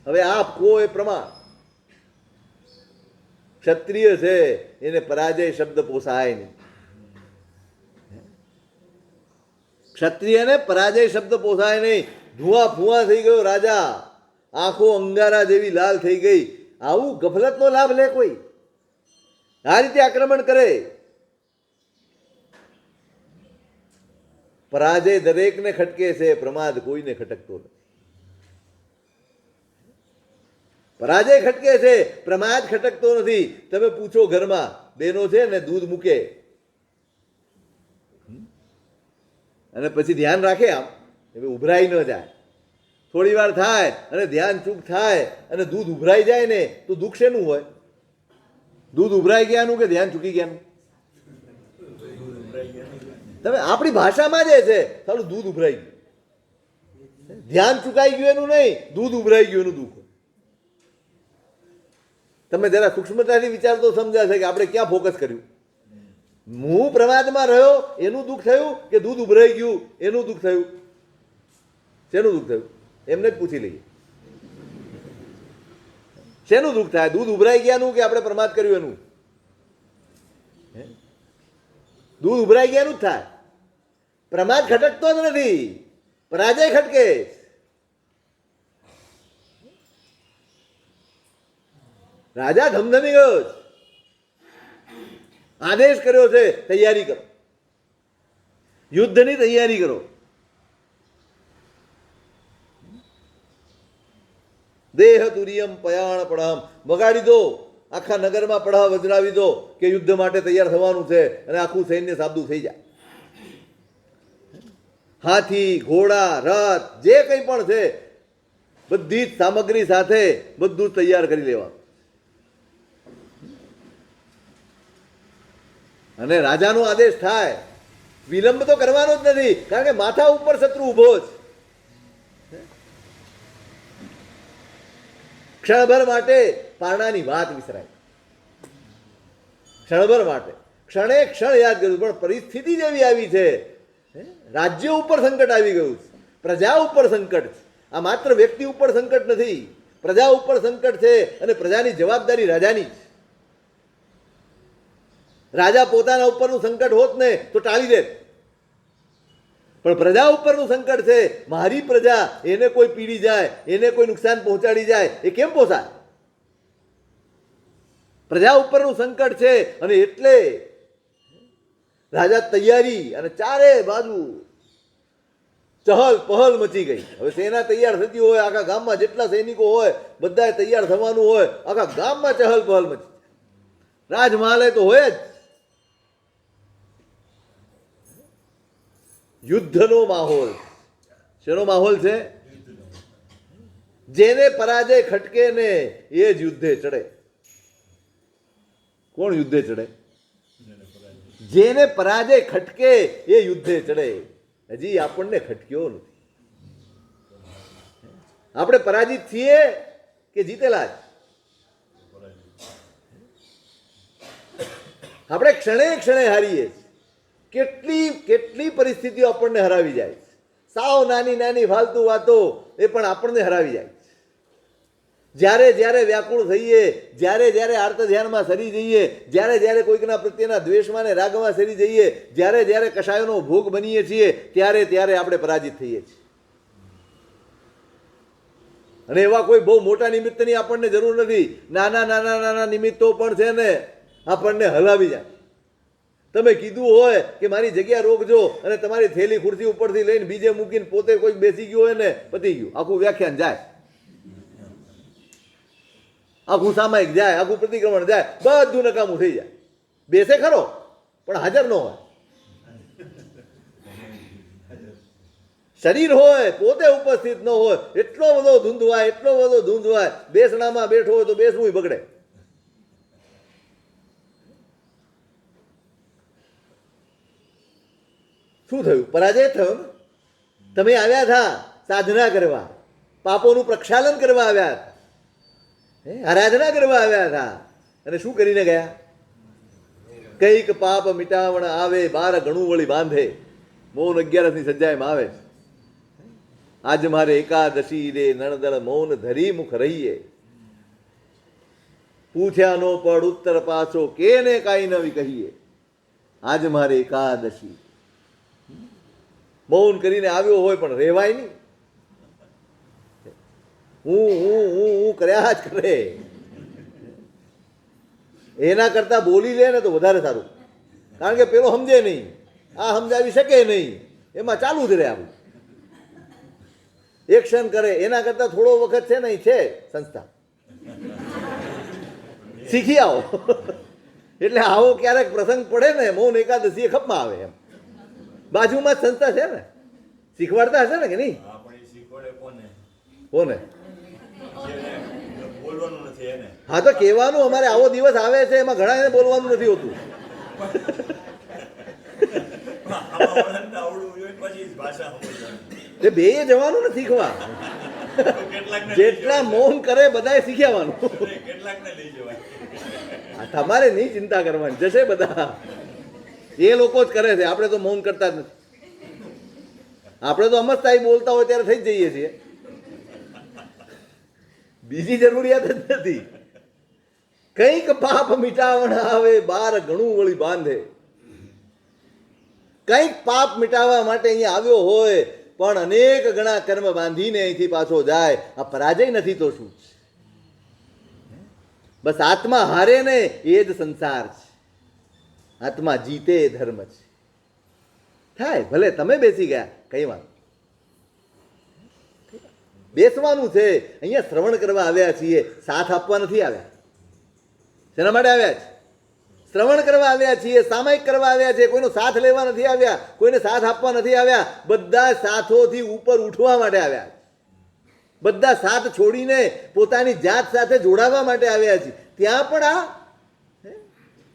હવે આપ કો એ પ્રમાણ. ક્ષત્રિય છે એને પરાજય શબ્દ પોસાય નહીં. ક્ષત્રિયને પરાજય શબ્દ પોસાય નહીં. ધુઆ ફુઆ થઈ ગયો રાજા, આંખો અંગારા જેવી લાલ થઈ ગઈ. આવું ગફલતનો લાભ લે કોઈ? આ રીતે આક્રમણ કરે? પરાજય દરેકને ખટકે છે, પ્રમાદ કોઈને ખટકતો નથી. પરાજય ખટકે છે, પ્રમાદ ખટકતો નથી. તમે પૂછો ઘરમાં બેનો છે ને દૂધ મૂકે અને પછી ધ્યાન રાખે આમ હવે ઉભરાઈ ન જાય. થોડી વાર થાય અને ધ્યાન ચૂક થાય અને દૂધ ઉભરાઈ જાય ને તો દુઃખ શેનું હોય? દૂધ ઉભરાઈ ગયાનું કે ધ્યાન ચૂકી ગયાનું? તમે આપણી ભાષામાં જે છે સારું દૂધ ઉભરાઈ ગયું, ધ્યાન ચૂકાઈ ગયું એનું નહીં, દૂધ ઉભરાઈ ગયું એનું દુઃખ. તમે જરા સૂક્ષ્મતાથી વિચાર તો સમજાશે કે આપણે ક્યાં ફોકસ કર્યું. હું પ્રમાદમાં રહ્યો એનું દુઃખ થયું કે દૂધ ઉભરાઈ ગયું એનું દુઃખ થયું? શેનું દુઃખ થયું એમને જ પૂછી લઈએ. શેનું દુઃખ થાય? દૂધ ઉભરાઈ ગયાનું કે આપણે પ્રમાદ કર્યું એનું? દૂધ ઉભરાઈ ગયાનું જ થાય. પ્રમાદ ખટકતો જ નથી, પરાજય ખટકે. રાજા ધમધમી ગયો છે, આદેશ કર્યો છે તૈયારી કરો, યુદ્ધની તૈયારી કરો. દેહ તુરિયમ પયાણ પડામ, વગાડી દો, આખા નગરમાં પડાવ વજરાવી દો કે યુદ્ધ માટે તૈયાર થવાનું છે અને આખું સૈન્ય સાબદું થઈ જાય. હાથી, ઘોડા, રથ જે કંઈ પણ છે બધી જ સામગ્રી સાથે બધું જ તૈયાર કરી લેવાનું. અને રાજાનો આદેશ થાય, વિલંબ તો કરવાનો જ નથી, કારણ કે માથા ઉપર શત્રુ ઉભો છે. ક્ષણભર માટે પારણાની વાત વિસરાય, ક્ષણભર માટે ક્ષણે ક્ષણ યાદ કર્યું. પણ પરિસ્થિતિ જેવી આવી છે, રાજ્ય ઉપર સંકટ આવી ગયું છે, પ્રજા ઉપર સંકટ છે. આ માત્ર વ્યક્તિ ઉપર સંકટ નથી, પ્રજા ઉપર સંકટ છે અને પ્રજાની જવાબદારી રાજાની છે. રાજા પોતાના ઉપરનું સંકટ હોત ને તો ટાળી દે, પણ પ્રજા ઉપરનું સંકટ છે. મારી પ્રજા, એને કોઈ પીડી જાય, એને કોઈ નુકસાન પહોંચાડી જાય એ કેમ પોસાય? પ્રજા ઉપરનું સંકટ છે અને એટલે રાજા તૈયારી, અને ચારે બાજુ ચહલ પહલ મચી ગઈ. હવે સેના તૈયાર થતી હોય, આખા ગામમાં જેટલા સૈનિકો હોય બધા તૈયાર થવાનું હોય, આખા ગામમાં ચહલ પહલ મચી. રાજમહાલે તો હોય જ. યુદ્ધનો માહોલ. શેનો માહોલ છે? જેને પરાજય ખટકે ને એ જ યુદ્ધે ચડે. કોણ યુદ્ધે ચડે? જેને પરાજય ખટકે એ યુદ્ધે ચડે. હજી આપણને ખટક્યો નથી. આપણે પરાજિત છીએ કે જીતેલા જ? આપણે ક્ષણે ક્ષણે હારીએ. કેટલી કેટલી પરિસ્થિતિઓ આપણને હરાવી જાય. સાવ નાની નાની ફાલતુ વાતો એ પણ આપણને હરાવી જાય. જ્યારે જ્યારે વ્યાકુળ થઈએ, જ્યારે જ્યારે આર્ત ધ્યાનમાં સરી જઈએ, જ્યારે જ્યારે કોઈકના પ્રત્યેના દ્વેષમાં ને રાગમાં સરી જઈએ, જ્યારે જ્યારે કશાયોનો ભોગ બનીએ છીએ, ત્યારે ત્યારે આપણે પરાજિત થઈએ છીએ. અને એવા કોઈ બહુ મોટા નિમિત્તની આપણને જરૂર નથી. નાના નાના નાના નિમિત્તો પણ છે ને આપણને હલાવી જાય. તમે કીધું હોય કે મારી જગ્યા રોકજો અને તમારી થેલી ખુરશી ઉપરથી લઈને બીજે મૂકીને પોતે કોઈ બેસી ગયું હોય ને, પતી ગયું, આખું વ્યાખ્યાન જાય, આખું સામાયિક જાય, આખું પ્રતિક્રમણ જાય, બધું નકામું થઈ જાય. બેસે ખરો પણ હાજર ન હોય. શરીર હોય પોતે ઉપસ્થિત ન હોય. એટલો બધો ધૂંધવાય, એટલો બધો ધૂંધવાય. બેસણામાં બેઠો હોય તો બેસવું બગડે. શું થયું? પરાજય થયો ને. તમે આવ્યા હતા સાધના કરવા, પાપોનું પ્રક્ષાલન કરવા આવ્યા હતા, આરાધના કરવા આવ્યા હતા, અને શું કરીને ગયા? કઈક પાપ મિટાવણ આવે, 12 ગણું વળી બાંધે. મૌન 11 ની સજ્જાયમાં આવે. આજ મારે એકાદશી રે નણદળ મૌન ધરી મુખ રહીએ. પૂછ્યા નો પડ ઉત્તર પાછો, કેને કાંઈ નવી કહીએ. આજ મારે એકાદશી. મૌન કરીને આવ્યો હોય પણ રહેવાય નહીં. હું કર્યા જ કરે. એના કરતા બોલી લે ને તો વધારે સારું. કારણ કે પેલો સમજે નહીં, આ સમજાવી શકે નહીં, એમાં ચાલુ જ રહે આવું. એક્શન કરે એના કરતા થોડો વખત છે ને છે સંસ્થા, શીખી આવો. એટલે આવો ક્યારેક પ્રસંગ પડે ને, મૌન એકાદશી ખપમાં આવે. એમ બાજુમાં જ સંસ્થા છે ને, શીખવાડતા હશે ને કે નહીં? કોને? હા તો કહેવાનું, અમારે આવો દિવસ આવે છે, એમાં ઘણા બોલવાનું નથી હોતું. એ બે જવાનું ને શીખવા. જેટલા મૌન કરે બધા શીખ્યાવાનું. તમારે નહીં ચિંતા કરવાની, જશે બધા. એ લોકો જ કરે છે, આપણે તો મૌન કરતા જ નથી. આપણે તો અમસ્તા બોલતા હોય ત્યારે થઈ જ જઈએ છીએ. બીજી જરૂરિયાત જ નથી. કઈક પાપ મિટાવણ આવે, 12 ગણું વળી બાંધે. કઈક પાપ મિટાવવા માટે અહીંયા આવ્યો હોય પણ અનેક ગણા કર્મ બાંધીને અહીંથી પાછો જાય. આ પરાજય નથી તો શું? બસ આત્મા હારે ને એ જ સંસાર છે. આત્મા જીતે એ ધર્મ છે. થાય ભલે તમે બેસી ગયા, કઈ વાત. બેસવાનું છે. અહીંયા શ્રવણ કરવા આવ્યા છીએ, સાથ આપવા નથી આવ્યા. શેના માટે આવ્યા છે? શ્રવણ કરવા આવ્યા છીએ, સામાયિક કરવા આવ્યા છે. કોઈનો સાથ લેવા નથી આવ્યા, કોઈને સાથ આપવા નથી આવ્યા. બધા સાથોથી ઉપર ઉઠવા માટે આવ્યા. બધા સાથ છોડીને પોતાની જાત સાથે જોડાવા માટે આવ્યા છે. ત્યાં પણ આ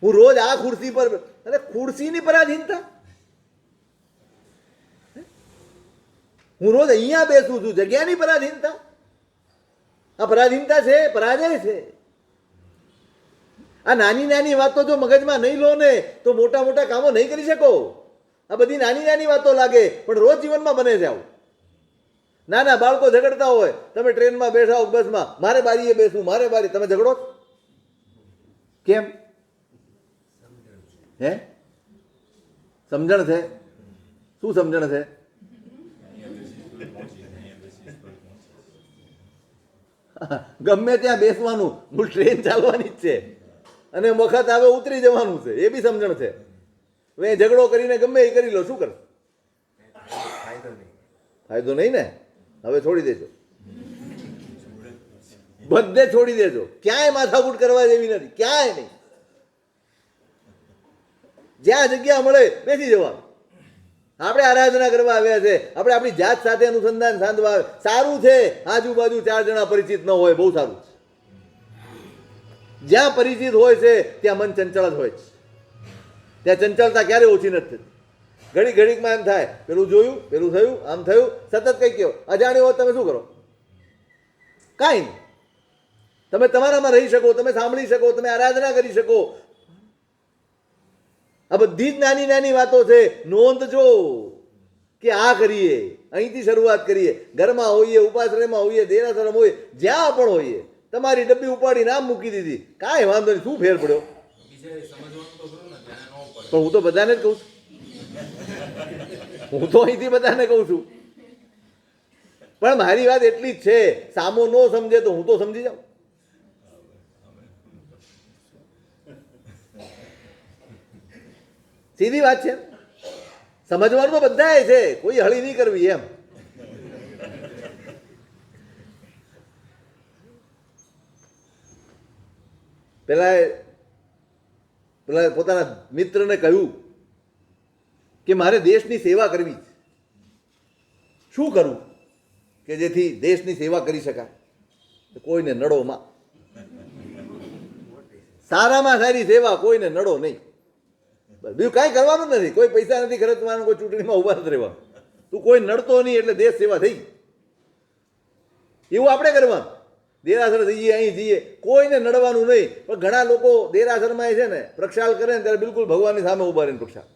હું રોજ આ ખુરશી પર, અને ખુરશીની પરાધીનતા. હું રોજ અહીંયા બેસું છું, જગ્યાની પરાધીનતા. આ પરાધીનતા છે, પરાજય છે. આ નાની નાની વાતો જો મગજમાં નહીં લો ને તો મોટા મોટા કામો નહીં કરી શકો. આ બધી નાની નાની વાતો લાગે પણ રોજ જીવનમાં બને છે આવું. નાના બાળકો ઝઘડતા હોય, તમે ટ્રેનમાં બેઠા હો, બસમાં, મારે બારીએ બેસવું, મારે બારી, તમે ઝઘડો કેમ? હે? સમજણ છે? શું સમજણ છે? ગમે ત્યાં બેસવાનું, મૂળ ટ્રેન ચાલવાની જ છે અને વખત આવે ઉતરી જવાનું છે, એ બી સમજણ છે. હવે ઝઘડો કરીને ગમે એ કરી લો, શું કરે? ફાયદો નહીં ને. હવે છોડી દેજો, બધે છોડી દેજો. ક્યાંય માથાકૂટ કરવા જેવી નથી, ક્યાંય નહીં. જ્યાં જગ્યા મળે બેસી જવાનું. આપણે આરાધના કરવા આવ્યા છે, આપણે આપણી જાત સાથે અનુસંધાન સાધવા આવે. સારું છે આજુબાજુ 4 જણા પરિચિત ન હોય, બહુ સારું છે. જ્યાં પરિચિત હોય છે ત્યાં મન ચંચળ જ હોય છે. ત્યાં ચંચળતા ક્યારે ઓછી નથી થતી. ઘડી ઘડીકમાં એમ થાય, પેલું જોયું, પેલું થયું, આમ થયું, સતત કંઈ કહો. અજાણ્યો હોય તમે શું કરો? કાંઈ નહીં. તમે તમારામાં રહી શકો, તમે સાંભળી શકો, તમે આરાધના કરી શકો. આ બધી જ નાની નાની વાતો છે. નોંધજો કે આ કરીએ, અહીંથી શરૂઆત કરીએ. ઘરમાં હોઈએ, ઉપાશ્રયમાં હોઈએ, દેરાસરમાં હોઈએ, જ્યાં પણ હોઈએ, તમારી ડબ્બી ઉપાડીને આમ મૂકી દીધી, કાંઈ વાંધો નહીં, શું ફેર પડ્યો? પણ હું તો બધાને જ કહું છું. હું તો અહીંથી બધાને કહું છું. પણ મારી વાત એટલી જ છે, સામો ન સમજે તો હું તો સમજી જાઉં. સીધી વાત છે. સમજવાનું તો બધાએ છે, કોઈ હળી નહીં કરવી એમ. પેલા પોતાના મિત્રને કહ્યું કે મારે દેશની સેવા કરવી છે. શું કરવું કે જેથી દેશની સેવા કરી શકાય? કોઈને નડો માં. સારામાં સારી સેવા, કોઈને નડો નહીં. બીજું કાંઈ કરવાનું નથી, કોઈ પૈસા નથી ખર્ચવાનું, કોઈ ચૂંટણીમાં ઉભા નથી રહેવાનું. તું કોઈ નડતો નહીં એટલે દેશ સેવા થઈ. એવું આપણે કરવાનું. દેરાસર જઈએ, અહીં જઈએ, કોઈને નડવાનું નહીં. પણ ઘણા લોકો દેરાસરમાં છે ને પ્રક્ષાલ કરે ને ત્યારે બિલકુલ ભગવાનની સામે ઉભા રહીને પ્રક્ષાલ.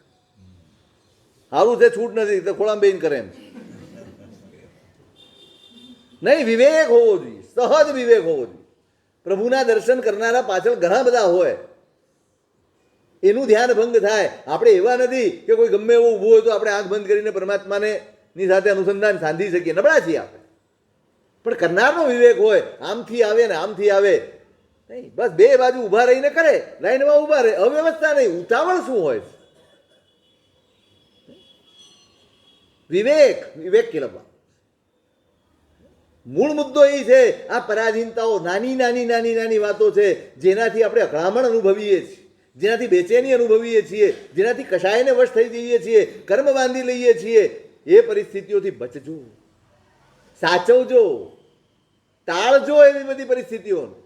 સારું છે, છૂટ નથી તો ખોળામાં બેહીને કરે એમ. નહીં, વિવેક હોવો જોઈએ, સહજ વિવેક હોવો જોઈએ. પ્રભુના દર્શન કરનારા પાછળ ઘણા બધા હોય, એનું ધ્યાન ભંગ થાય. આપણે એવા નથી કે કોઈ ગમે એવું ઊભું હોય તો આપણે આંખ બંધ કરીને પરમાત્માને ની સાથે અનુસંધાન સાંધી શકીએ. નબળા છીએ આપણે. પણ કરનારનો વિવેક હોય, આમથી આવે ને આમથી આવે નહીં, બસ બે બાજુ ઊભા રહીને કરે, લાઈનમાં ઊભા રહે. અવ્યવસ્થા નહીં, ઉતાવળ શું હોય? વિવેક, વિવેક કેળવવા. મૂળ મુદ્દો એ છે, આ પરાધીનતાઓ, નાની નાની નાની નાની વાતો છે જેનાથી આપણે અકળામણ અનુભવીએ છીએ, જેનાથી બેચેની અનુભવીએ છીએ, જેનાથી કશાયને વશ થઈ જઈએ છીએ, કર્મ બાંધી લઈએ છીએ. એ પરિસ્થિતિઓથી બચજો, સાચવજો, ટાળજો એવી બધી પરિસ્થિતિઓને.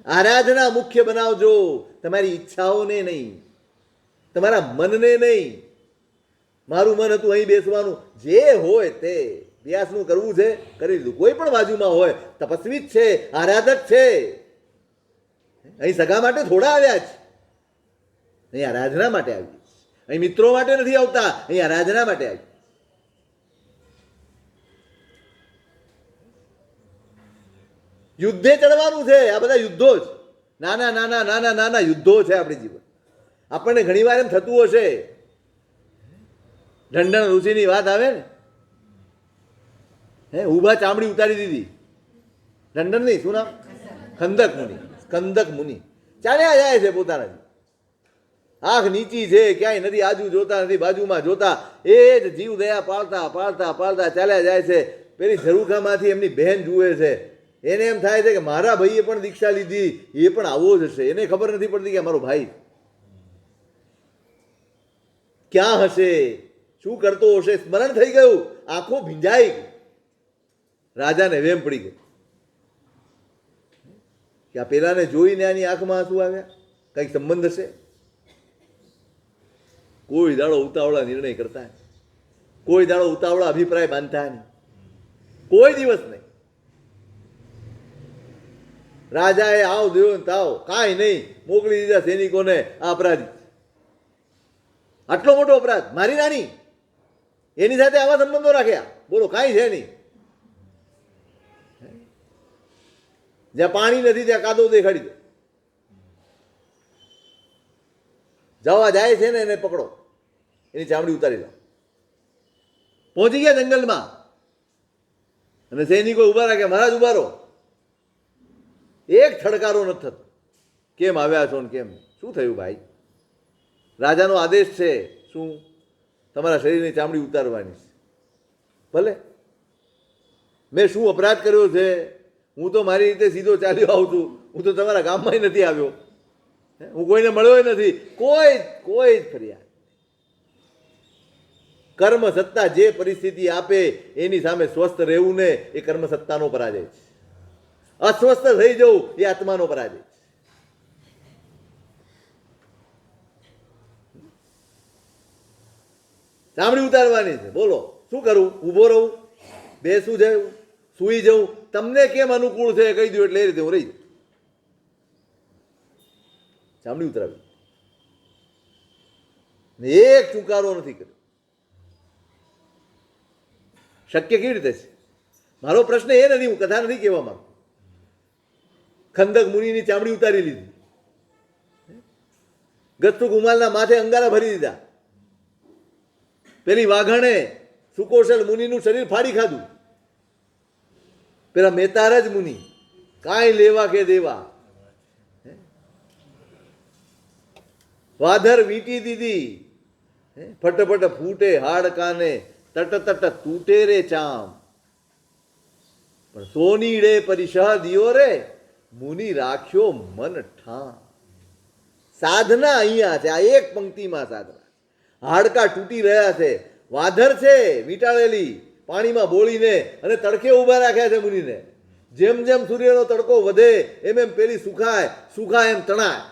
આરાધના મુખ્ય બનાવજો, તમારી ઈચ્છાઓને નહીં, તમારા મનને નહીં. મારું મન હતું અહીં બેસવાનું, જે હોય તે વ્યાસનું કરવું છે કરી લીધું. કોઈ પણ બાજુમાં હોય, તપસ્વી જ છે, આરાધક છે, અહીં સગા માટે થોડા આવ્યા છે, અહીં આરાધના માટે આવી. અહીં મિત્રો માટે નથી આવતા, અહીં આરાધના માટે આવી. યુદ્ધે ચડવાનું છે. આ બધા યુદ્ધો જ, નાના નાના નાના નાના યુદ્ધો છે આપણી જીવન. આપણને ઘણી વાર એમ થતું હશે, ઢંઢણ ઋષિની વાત આવે ને, ઊભા ચામડી ઉતારી દીધી. ઢંઢણ નહીં, શું નામ? ખંદક મુનિ. સ્કંદક મુનિ ચાલ્યા જાય છે પોતાના, આંખ નીચી છે, ક્યાંય નથી, આજુ જોતા નથી, બાજુમાં જોતા, એ જ જીવ દયા પાળતા પાળતા પાળતા ચાલ્યા જાય છે. પેલી ઝરૂખામાંથી એમની બહેન જુએ છે. એને એમ થાય છે કે મારા ભાઈએ પણ દીક્ષા લીધી, એ પણ આવો જ હશે. એને ખબર નથી પડતી કે મારો ભાઈ ક્યાં હશે, શું કરતો હશે. સ્મરણ થઈ ગયું, આંખો ભીંજાઈ ગઈ. રાજાને વેમ પડી ગઈ કે આ પેલાને જોઈને આની આંખમાં આંસુ આવ્યા, કંઈક સંબંધ હશે. કોઈ દાડો ઉતાવળા નિર્ણય કરતા, કોઈ દાડો ઉતાવળા અભિપ્રાય બાંધતા નહીં, કોઈ દિવસ નહીં. રાજાએ આવ દેવો તાવ કાંઈ નહીં, મોકલી દીધા સૈનિકોને. આ અપરાધી, આટલો મોટો અપરાધ, મારી રાણી એની સાથે આવા સંબંધો રાખ્યા, બોલો કાંઈ છે નહીં. જ્યાં પાણી નથી ત્યાં કાદવ દેખાડી દો. જવા જાય છે ને એને પકડો, એની ચામડી ઉતારી દો. પહોંચી ગયા જંગલમાં અને સૈનિકો ઉભા રાખ્યા, મહારાજ ઉભા રહો. એક થડકારો નથી થતો. કેમ આવ્યા છો ને કેમ, શું થયું ભાઈ? રાજાનો આદેશ છે, શું? તમારા શરીરની ચામડી ઉતારવાની છે. ભલે, મેં શું અપરાધ કર્યો છે? હું તો મારી રીતે સીધો ચાલ્યો આવું છું, હું તો તમારા ગામમાં નથી આવ્યો, હું કોઈને મળ્યો નથી. કોઈ જ ફરિયાદ. કર્મ સત્તા જે પરિસ્થિતિ આપે એની સામે સ્વસ્થ રહેવું ને એ કર્મ સત્તાનો પરાજય છે. અસ્વસ્થ થઈ જવું એ આત્માનો પરાજય છે. ચામડી ઉતારવાની છે, બોલો શું કરું? ઊભો રહું, બેસું જવું, સૂઈ જવું, તમને કેમ અનુકૂળ છે કહી દો એટલે એ રીતે હું રહી જાઉં. ચામડી ઉતરાવી ને એક ચુકારો નથી કર્યો. શક્ય કેવી રીતે છે? મારો પ્રશ્ન એ નથી, હું કથા નથી કહેવા માંગતો. ખંદક મુનિની ચામડી ઉતારી લીધી, ગત્તુ ગુમાલના માથે અંગારા ભરી દીધા, પેલી વાઘણે સુકોશલ મુનિનું શરીર ફાડી ખાધું, પેલા મેતારજ મુનિ કાંઈ લેવા કે દેવા, વાધર વીંટી દીધી, ફટફટ ફૂટે હાડકાને, તટ તટ તૂટે રે ચામ, પણ સોનીડે પરિષહ દિયો રે, મુનિ રાખ્યો મન ઠામ. સાધના અહીંયા છે, આ એક પંક્તિમાં સાધના. હાડકા તૂટી રહ્યા છે, વાધર છે વીંટાળેલી પાણીમાં બોળીને, અને તડકે ઊભા રાખ્યા છે મુનિને. જેમ જેમ સૂર્યનો તડકો વધે એમ એમ પેલી સુખાય, સુખાય એમ તણાય,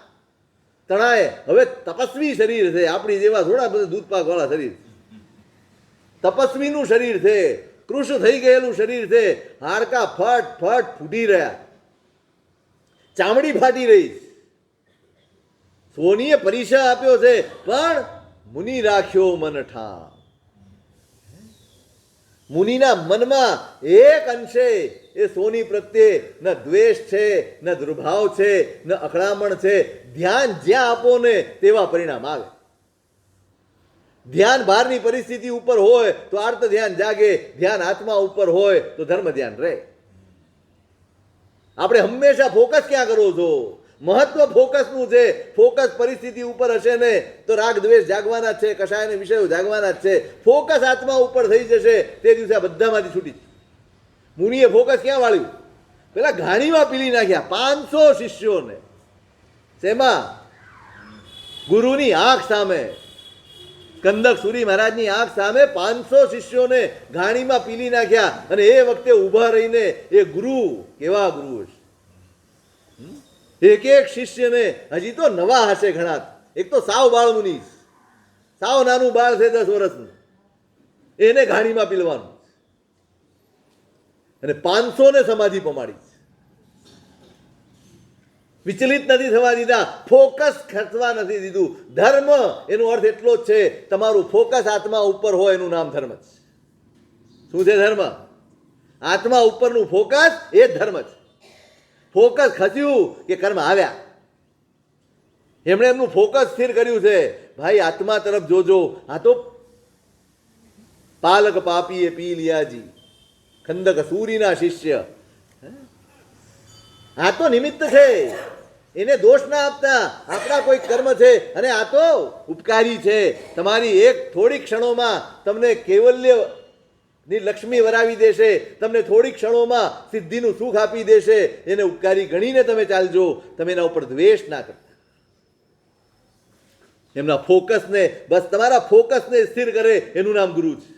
તણાય. હવે તપસ્વી શરીર છે, આપણી જેવા થોડા બધા દૂધપાક વાળા શરીર. તપસ્વીનું શરીર છે, કૃષ થઈ ગયેલું શરીર છે. હાડકા ફટ ફટ ફૂટી રહ્યા, ચામડી ફાટી રહી. સોનીએ પરિચય આપ્યો છે, પણ મુનિ રાખ્યો મન ઠામ. મુનિના મનમાં એક અંશે એ સોની પ્રત્યે ન દ્વેષ છે, ન દુર્ભાવ છે, ન અકળામણ છે. ધ્યાન જ્યાં આપો ને તેવા પરિણામ આવે. ધ્યાન બહારની પરિસ્થિતિ ઉપર હોય તો આર્ત ધ્યાન જાગે, ધ્યાન આત્મા ઉપર હોય તો ધર્મ ધ્યાન રહે. આપણે હંમેશા ફોકસ ક્યાં કરો છો? મહત્વ ફોકસનું છે. ફોકસ પરિસ્થિતિ ઉપર હશે ને તો રાગ દ્વેષ જાગવાના જ છે, કશાયના વિષયો જાગવાના જ છે. ફોકસ આત્મા ઉપર થઈ જશે તે દિવસે આ બધામાંથી છૂટી. મુનિએ ફોકસ ક્યાં વાળ્યું? પેલા ઘાણીમાં પીલી નાખ્યા 500 શિષ્યોને. શેમાં? ગુરુની આંખ સામે, કંદક સુરી મહારાજની આંખ સામે 500 શિષ્યોને ઘાણીમાં પીલી નાખ્યા. અને એ વખતે ઊભા રહીને એ ગુરુ કેવા ગુરુ છે. એક એક શિષ્યને હજી તો નવા હશે ઘણા. એક તો સાવ બાળ મુનિ, સાવ નાનું બાળ છે 10 વર્ષનું, એને ઘાણીમાં પીલવાનું. અને 500 ને સમાધિ પમાડી. વિચલિત નથી થવા દીધા, ફોકસ ખર્ચવા નથી દીધું. ધર્મ એનો અર્થ એટલો જ છે, તમારું ફોકસ આત્મા ઉપર હોય એનું નામ ધર્મ છે. શું છે ધર્મ? આત્મા ઉપરનું ફોકસ એ જ ધર્મ છે. ફોકસ ખસ્યું કે કર્મ આવ્યા. એમણે એમનું ફોકસ સ્થિર કર્યું છે, ભાઈ આત્મા તરફ જોજો. આ તો પાલક પાપીએ પી લિયાજી, ખંદક સૂરીના શિષ્ય. આ તો નિમિત્ત છે, એને દોષ ના આપતા. આપણા કોઈ કર્મ છે અને આ તો ઉપકારી છે. તમારી એક થોડી ક્ષણોમાં તમને કૈવલ્ય ની લક્ષ્મી વરાવી દેશે, તમને થોડી ક્ષણોમાં સિદ્ધિનું સુખ આપી દેશે. એને ઉપકારી ગણીને તમે ચાલજો. તમે એના ઉપર દ્વેષ ના કરતા. એમના ફોકસને, બસ તમારા ફોકસને સ્થિર કરે એનું નામ ગુરુ છે.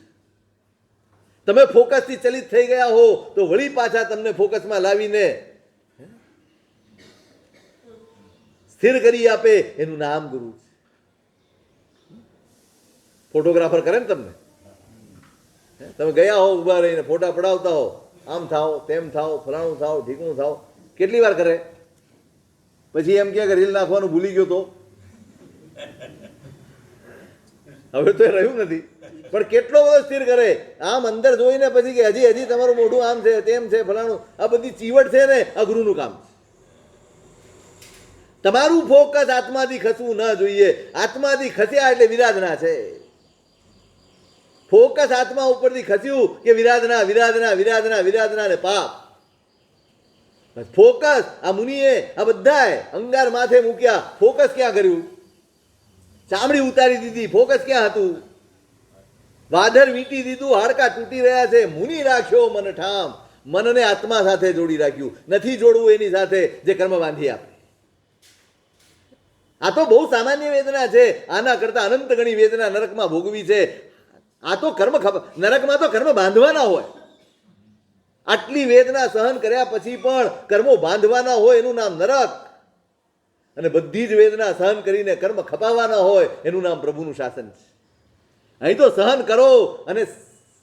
તમે ફોકસથી ચલિત થઈ ગયા હો તો વળી પાછા તમને ફોકસમાં લાવીને સ્થિર કરી આપે એનું નામ ગુરુ છે. ફોટોગ્રાફર કરે ને તમને, તમે ગયા હો ઊભા રહીને ફોટા પડાવતા હો, આમ થાવ તેમ થાવ, ફલાણું થાવ, ઢીકણું થાવ, કેટલી વાર કરે? પછી એમ કે રીલ નાખવાનું ભૂલી ગયો તો હવે તો એ રહ્યું નથી. પણ કેટલો બધો સ્થિર કરે, આમ અંદર જોઈને પછી કે હજી હજી તમારું મોઢું આમ છે તેમ છે ફલાણું. આ બધી ચીવટ છે ને, આ ગુરુનું કામ છે. તમારું ફોકસ આત્માથી ખસવું ન જોઈએ. આત્માથી ખસ્યા એટલે વિરાધના છે. ફોકસ આત્મા ઉપરથી ખસ્યું કે વિરાધના, વિરાધના, વિરાધના, વિરાધના ને પાપ. ફોકસ આ મુનિએ આ બધાએ અંગાર માથે મૂક્યા. ફોકસ ક્યાં કર્યું? ચામડી ઉતારી દીધી. ફોકસ ક્યાં હતું? વાધર વીંટી દીધું, હાડકા તૂટી રહ્યા છે. મુનિ રાખ્યો મન ઠામ. મનને આત્મા સાથે જોડી રાખ્યું. નથી જોડવું એની સાથે જે કર્મ બાંધી આપે. આ તો બહુ સામાન્ય વેદના છે. આના કરતા અનંત ગણી વેદના નરકમાં ભોગવી છે. આ તો કર્મ, નરકમાં તો કર્મ બાંધવાના હોય. આટલી વેદના સહન કર્યા પછી પણ કર્મો બાંધવાના હોય એનું નામ નરક. અને બધી જ વેદના સહન કરીને કર્મ ખપાવવાના હોય એનું નામ પ્રભુનું શાસન છે. અહીં તો સહન કરો અને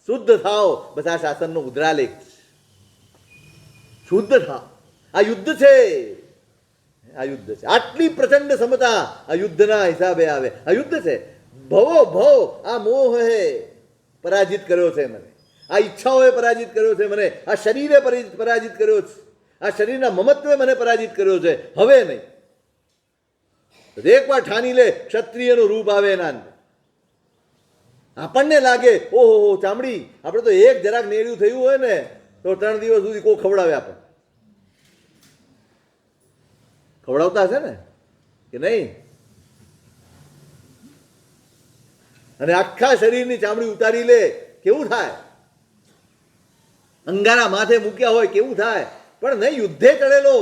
શુદ્ધ થાઓ, બસ આ શાસનનો મુદ્રાલેખ છે. શુદ્ધ થા. આ યુદ્ધ છે, આ યુદ્ધ છે. આટલી પ્રચંડ ક્ષમતા આ યુદ્ધના હિસાબે આવે. આ યુદ્ધ છે. ભવો ભવ, આ મોહે પરાજિત કર્યો છે મને, આ ઈચ્છાઓએ પરાજિત કર્યો છે મને, આ શરીરે પરાજિત કર્યો છે, આ શરીરના મમત્વે મને પરાજિત કર્યો છે. હવે નહીં. એકવાર ઠાની લે, ક્ષત્રિયનું રૂપ આવે એના અંદર. આપણને લાગે ઓહો ચામડી, આપણે તો એક જરાક નેડ્યું થયું હોય ને તો 3 દિવસ સુધી કોઈ ખવડાવે આપણને. ખવડાવતા હશે ને કે નહીં? અને આખા શરીરની ચામડી ઉતારી લે, કેવું થાય? અંગારા માથે મૂક્યા હોય કેવું થાય? પણ નહીં, યુદ્ધે ચડેલો.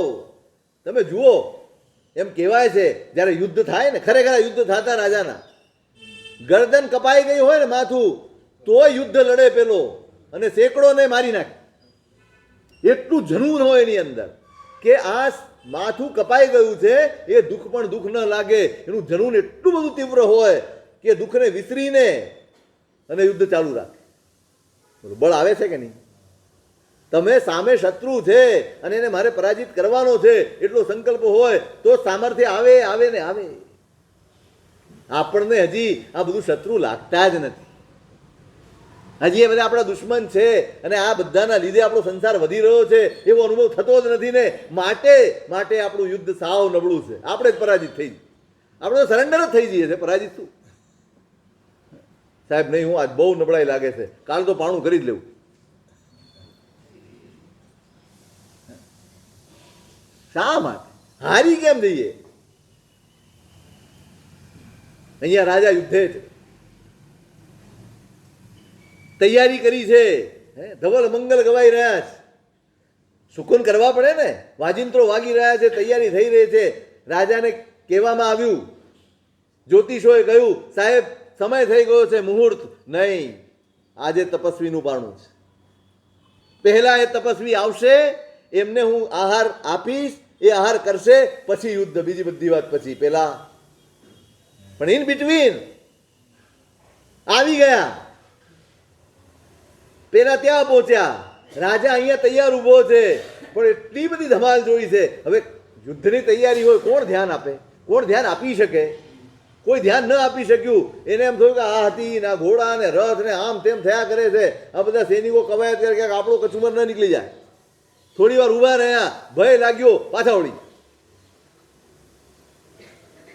તમે જુઓ, એમ કહેવાય છે જ્યારે યુદ્ધ થાય ને, ખરેખર યુદ્ધ થતા રાજાના ગરદન કપાઈ ગઈ હોય ને માથું, તોય યુદ્ધ લડે પેલો અને સેંકડોને મારી નાખે. એટલું જનૂન હોય એની અંદર કે આ માથું કપાઈ ગયું છે એ દુઃખ પણ દુઃખ ન લાગે. એનું જનૂન એટલું બધું તીવ્ર હોય કે દુઃખને વિસરીને અને યુદ્ધ ચાલુ રાખે. બળ આવે છે કે નહીં? તમે સામે શત્રુ છે અને એને મારે પરાજિત કરવાનો છે એટલો સંકલ્પ હોય તો સામર્થ્ય આવે આવે ને આવે. આપણને હજી આ બધું શત્રુ લાગતા જ નથી. હજી એ બધા આપણા દુશ્મન છે અને આ બધાના લીધે આપણો સંસાર વધી રહ્યો છે એવો અનુભવ થતો જ નથી ને. માટે આપણું યુદ્ધ સાવ નબળું છે. આપણે જ પરાજિત થઈ જઈએ. આપણે તો સરેન્ડર જ થઈ જઈએ છે. પરાજિત શું સાહેબ? નહીં, હું આજ બહુ નબળાઈ લાગે છે, કાલ તો પાણું કરી જ લેવું. શા માટે? હારી કેમ જઈએ? અહીંયા રાજા યુદ્ધે છે, તૈયારી કરી છે, ધવલ મંગલ ગવાઈ રહ્યા છે. સુકૂન કરવા પડે ને. વાજિંત્રો વાગી રહ્યા છે, તૈયારી થઈ રહી છે. રાજાને કહેવામાં આવ્યું, જ્યોતિષોએ કહ્યું સાહેબ સમય થઈ ગયો છે, મુહૂર્ત નહીં, આજે તપસ્વીનું પારણું છે. પહેલા એ તપસ્વી આવશે, એમને હું આહાર આપીશ, એ આહાર કરશે, પછી યુદ્ધ. બીજી બધી વાત પછી. પહેલા પણ ઇન બિટવીન આવી ગયા. પેલા ત્યાં પહોંચ્યા, રાજા અહીંયા તૈયાર ઊભો છે, પણ એટલી બધી ધમાલ જોઈ છે. હવે યુદ્ધની તૈયારી હોય, કોણ ધ્યાન આપે? કોણ ધ્યાન આપી શકે? કોઈ ધ્યાન ન આપી શક્યું. એને એમ થયું કે આ હતી ના ઘોડા ને રથ ને આમ તેમ થયા કરે છે. આ બધા સૈનિકો કવાયત કરે કે આપણો કચુમર ન નીકળી જાય. થોડી વાર ઊભા રહ્યા, ભય લાગ્યો, પાછા વળી.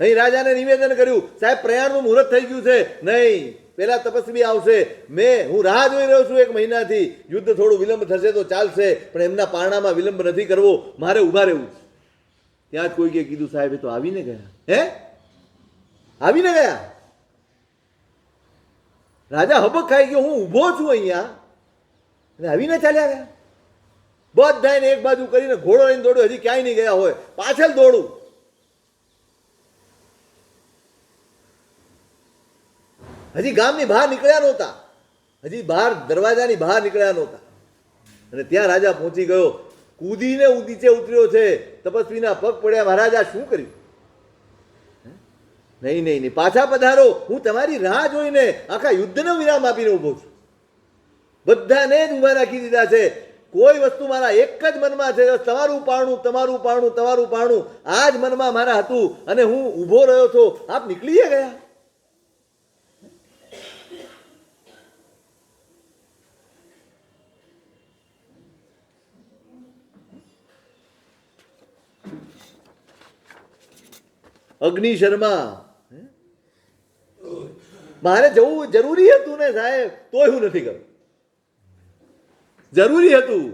અહીં રાજાને નિવેદન કર્યું, સાહેબ પ્રયાણનું મુહૂર્ત થઈ ગયું છે. નહીં, પેલા તપસ્વી આવશે. હું રાહ જોઈ રહ્યો છું 1 મહિનાથી. યુદ્ધ થોડું વિલંબ થશે તો ચાલશે, પણ એમના પારણામાં વિલંબ નથી કરવો, મારે ઊભા રહેવું છે. ત્યાં જ કોઈએ કીધું સાહેબ એ તો આવીને ગયા. હે, આવીને ગયા? રાજા હબક ખાઈ ગયો, હું ઊભો છું અહીંયા અને આવીને ચાલ્યા ગયા. બધાને એક બાજુ કરીને ઘોડો લઈને દોડ્યો. હજી ક્યાંય નહીં ગયા હોય, પાછળ દોડું. હજી ગામની બહાર નીકળ્યા નહોતા, હજી બહાર દરવાજાની બહાર નીકળ્યા નહોતા. અને ત્યાં રાજા પહોંચી ગયો. કૂદીને ઉદીચે ઉતર્યો છે. તપસ્વીના પગ પડ્યા. મહારાજા શું કર્યું? નહીં નહીં નહીં, પાછા પધારો. હું તમારી રાહ જોઈને આખા યુદ્ધનો વિરામ આપીને ઊભો છું. બધાને જ ઊભા રાખી દીધા છે. કોઈ વસ્તુ મારા એક જ મનમાં છે, તમારું પારણું, તમારું પારણું, તમારું પારણું. આ જ મનમાં મારા હતું અને હું ઊભો રહ્યો છો. આપ નીકળી ગયા. અગ્નિ શર્મા, મારે જવું જરૂરી હતું ને સાહેબ, તોય હું નથી ગયો. જરૂરી હતું,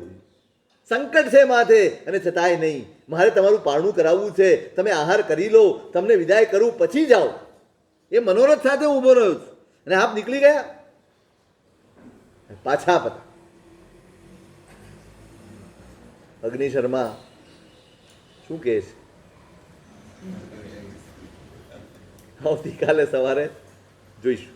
સંકટ છે માથે, અને છતાંય નહીં. મારે તમારું પારણું કરાવવું છે. તમે આહાર કરી લો, તમને વિદાય કરું, પછી જાઓ. એ મનોરથ સાથે ઊભો રહ્યો છું અને આપ નીકળી ગયા. પાછા પતા. અગ્નિ શર્મા શું કહે છે? આવતીકાલે સવારે જોઈશું.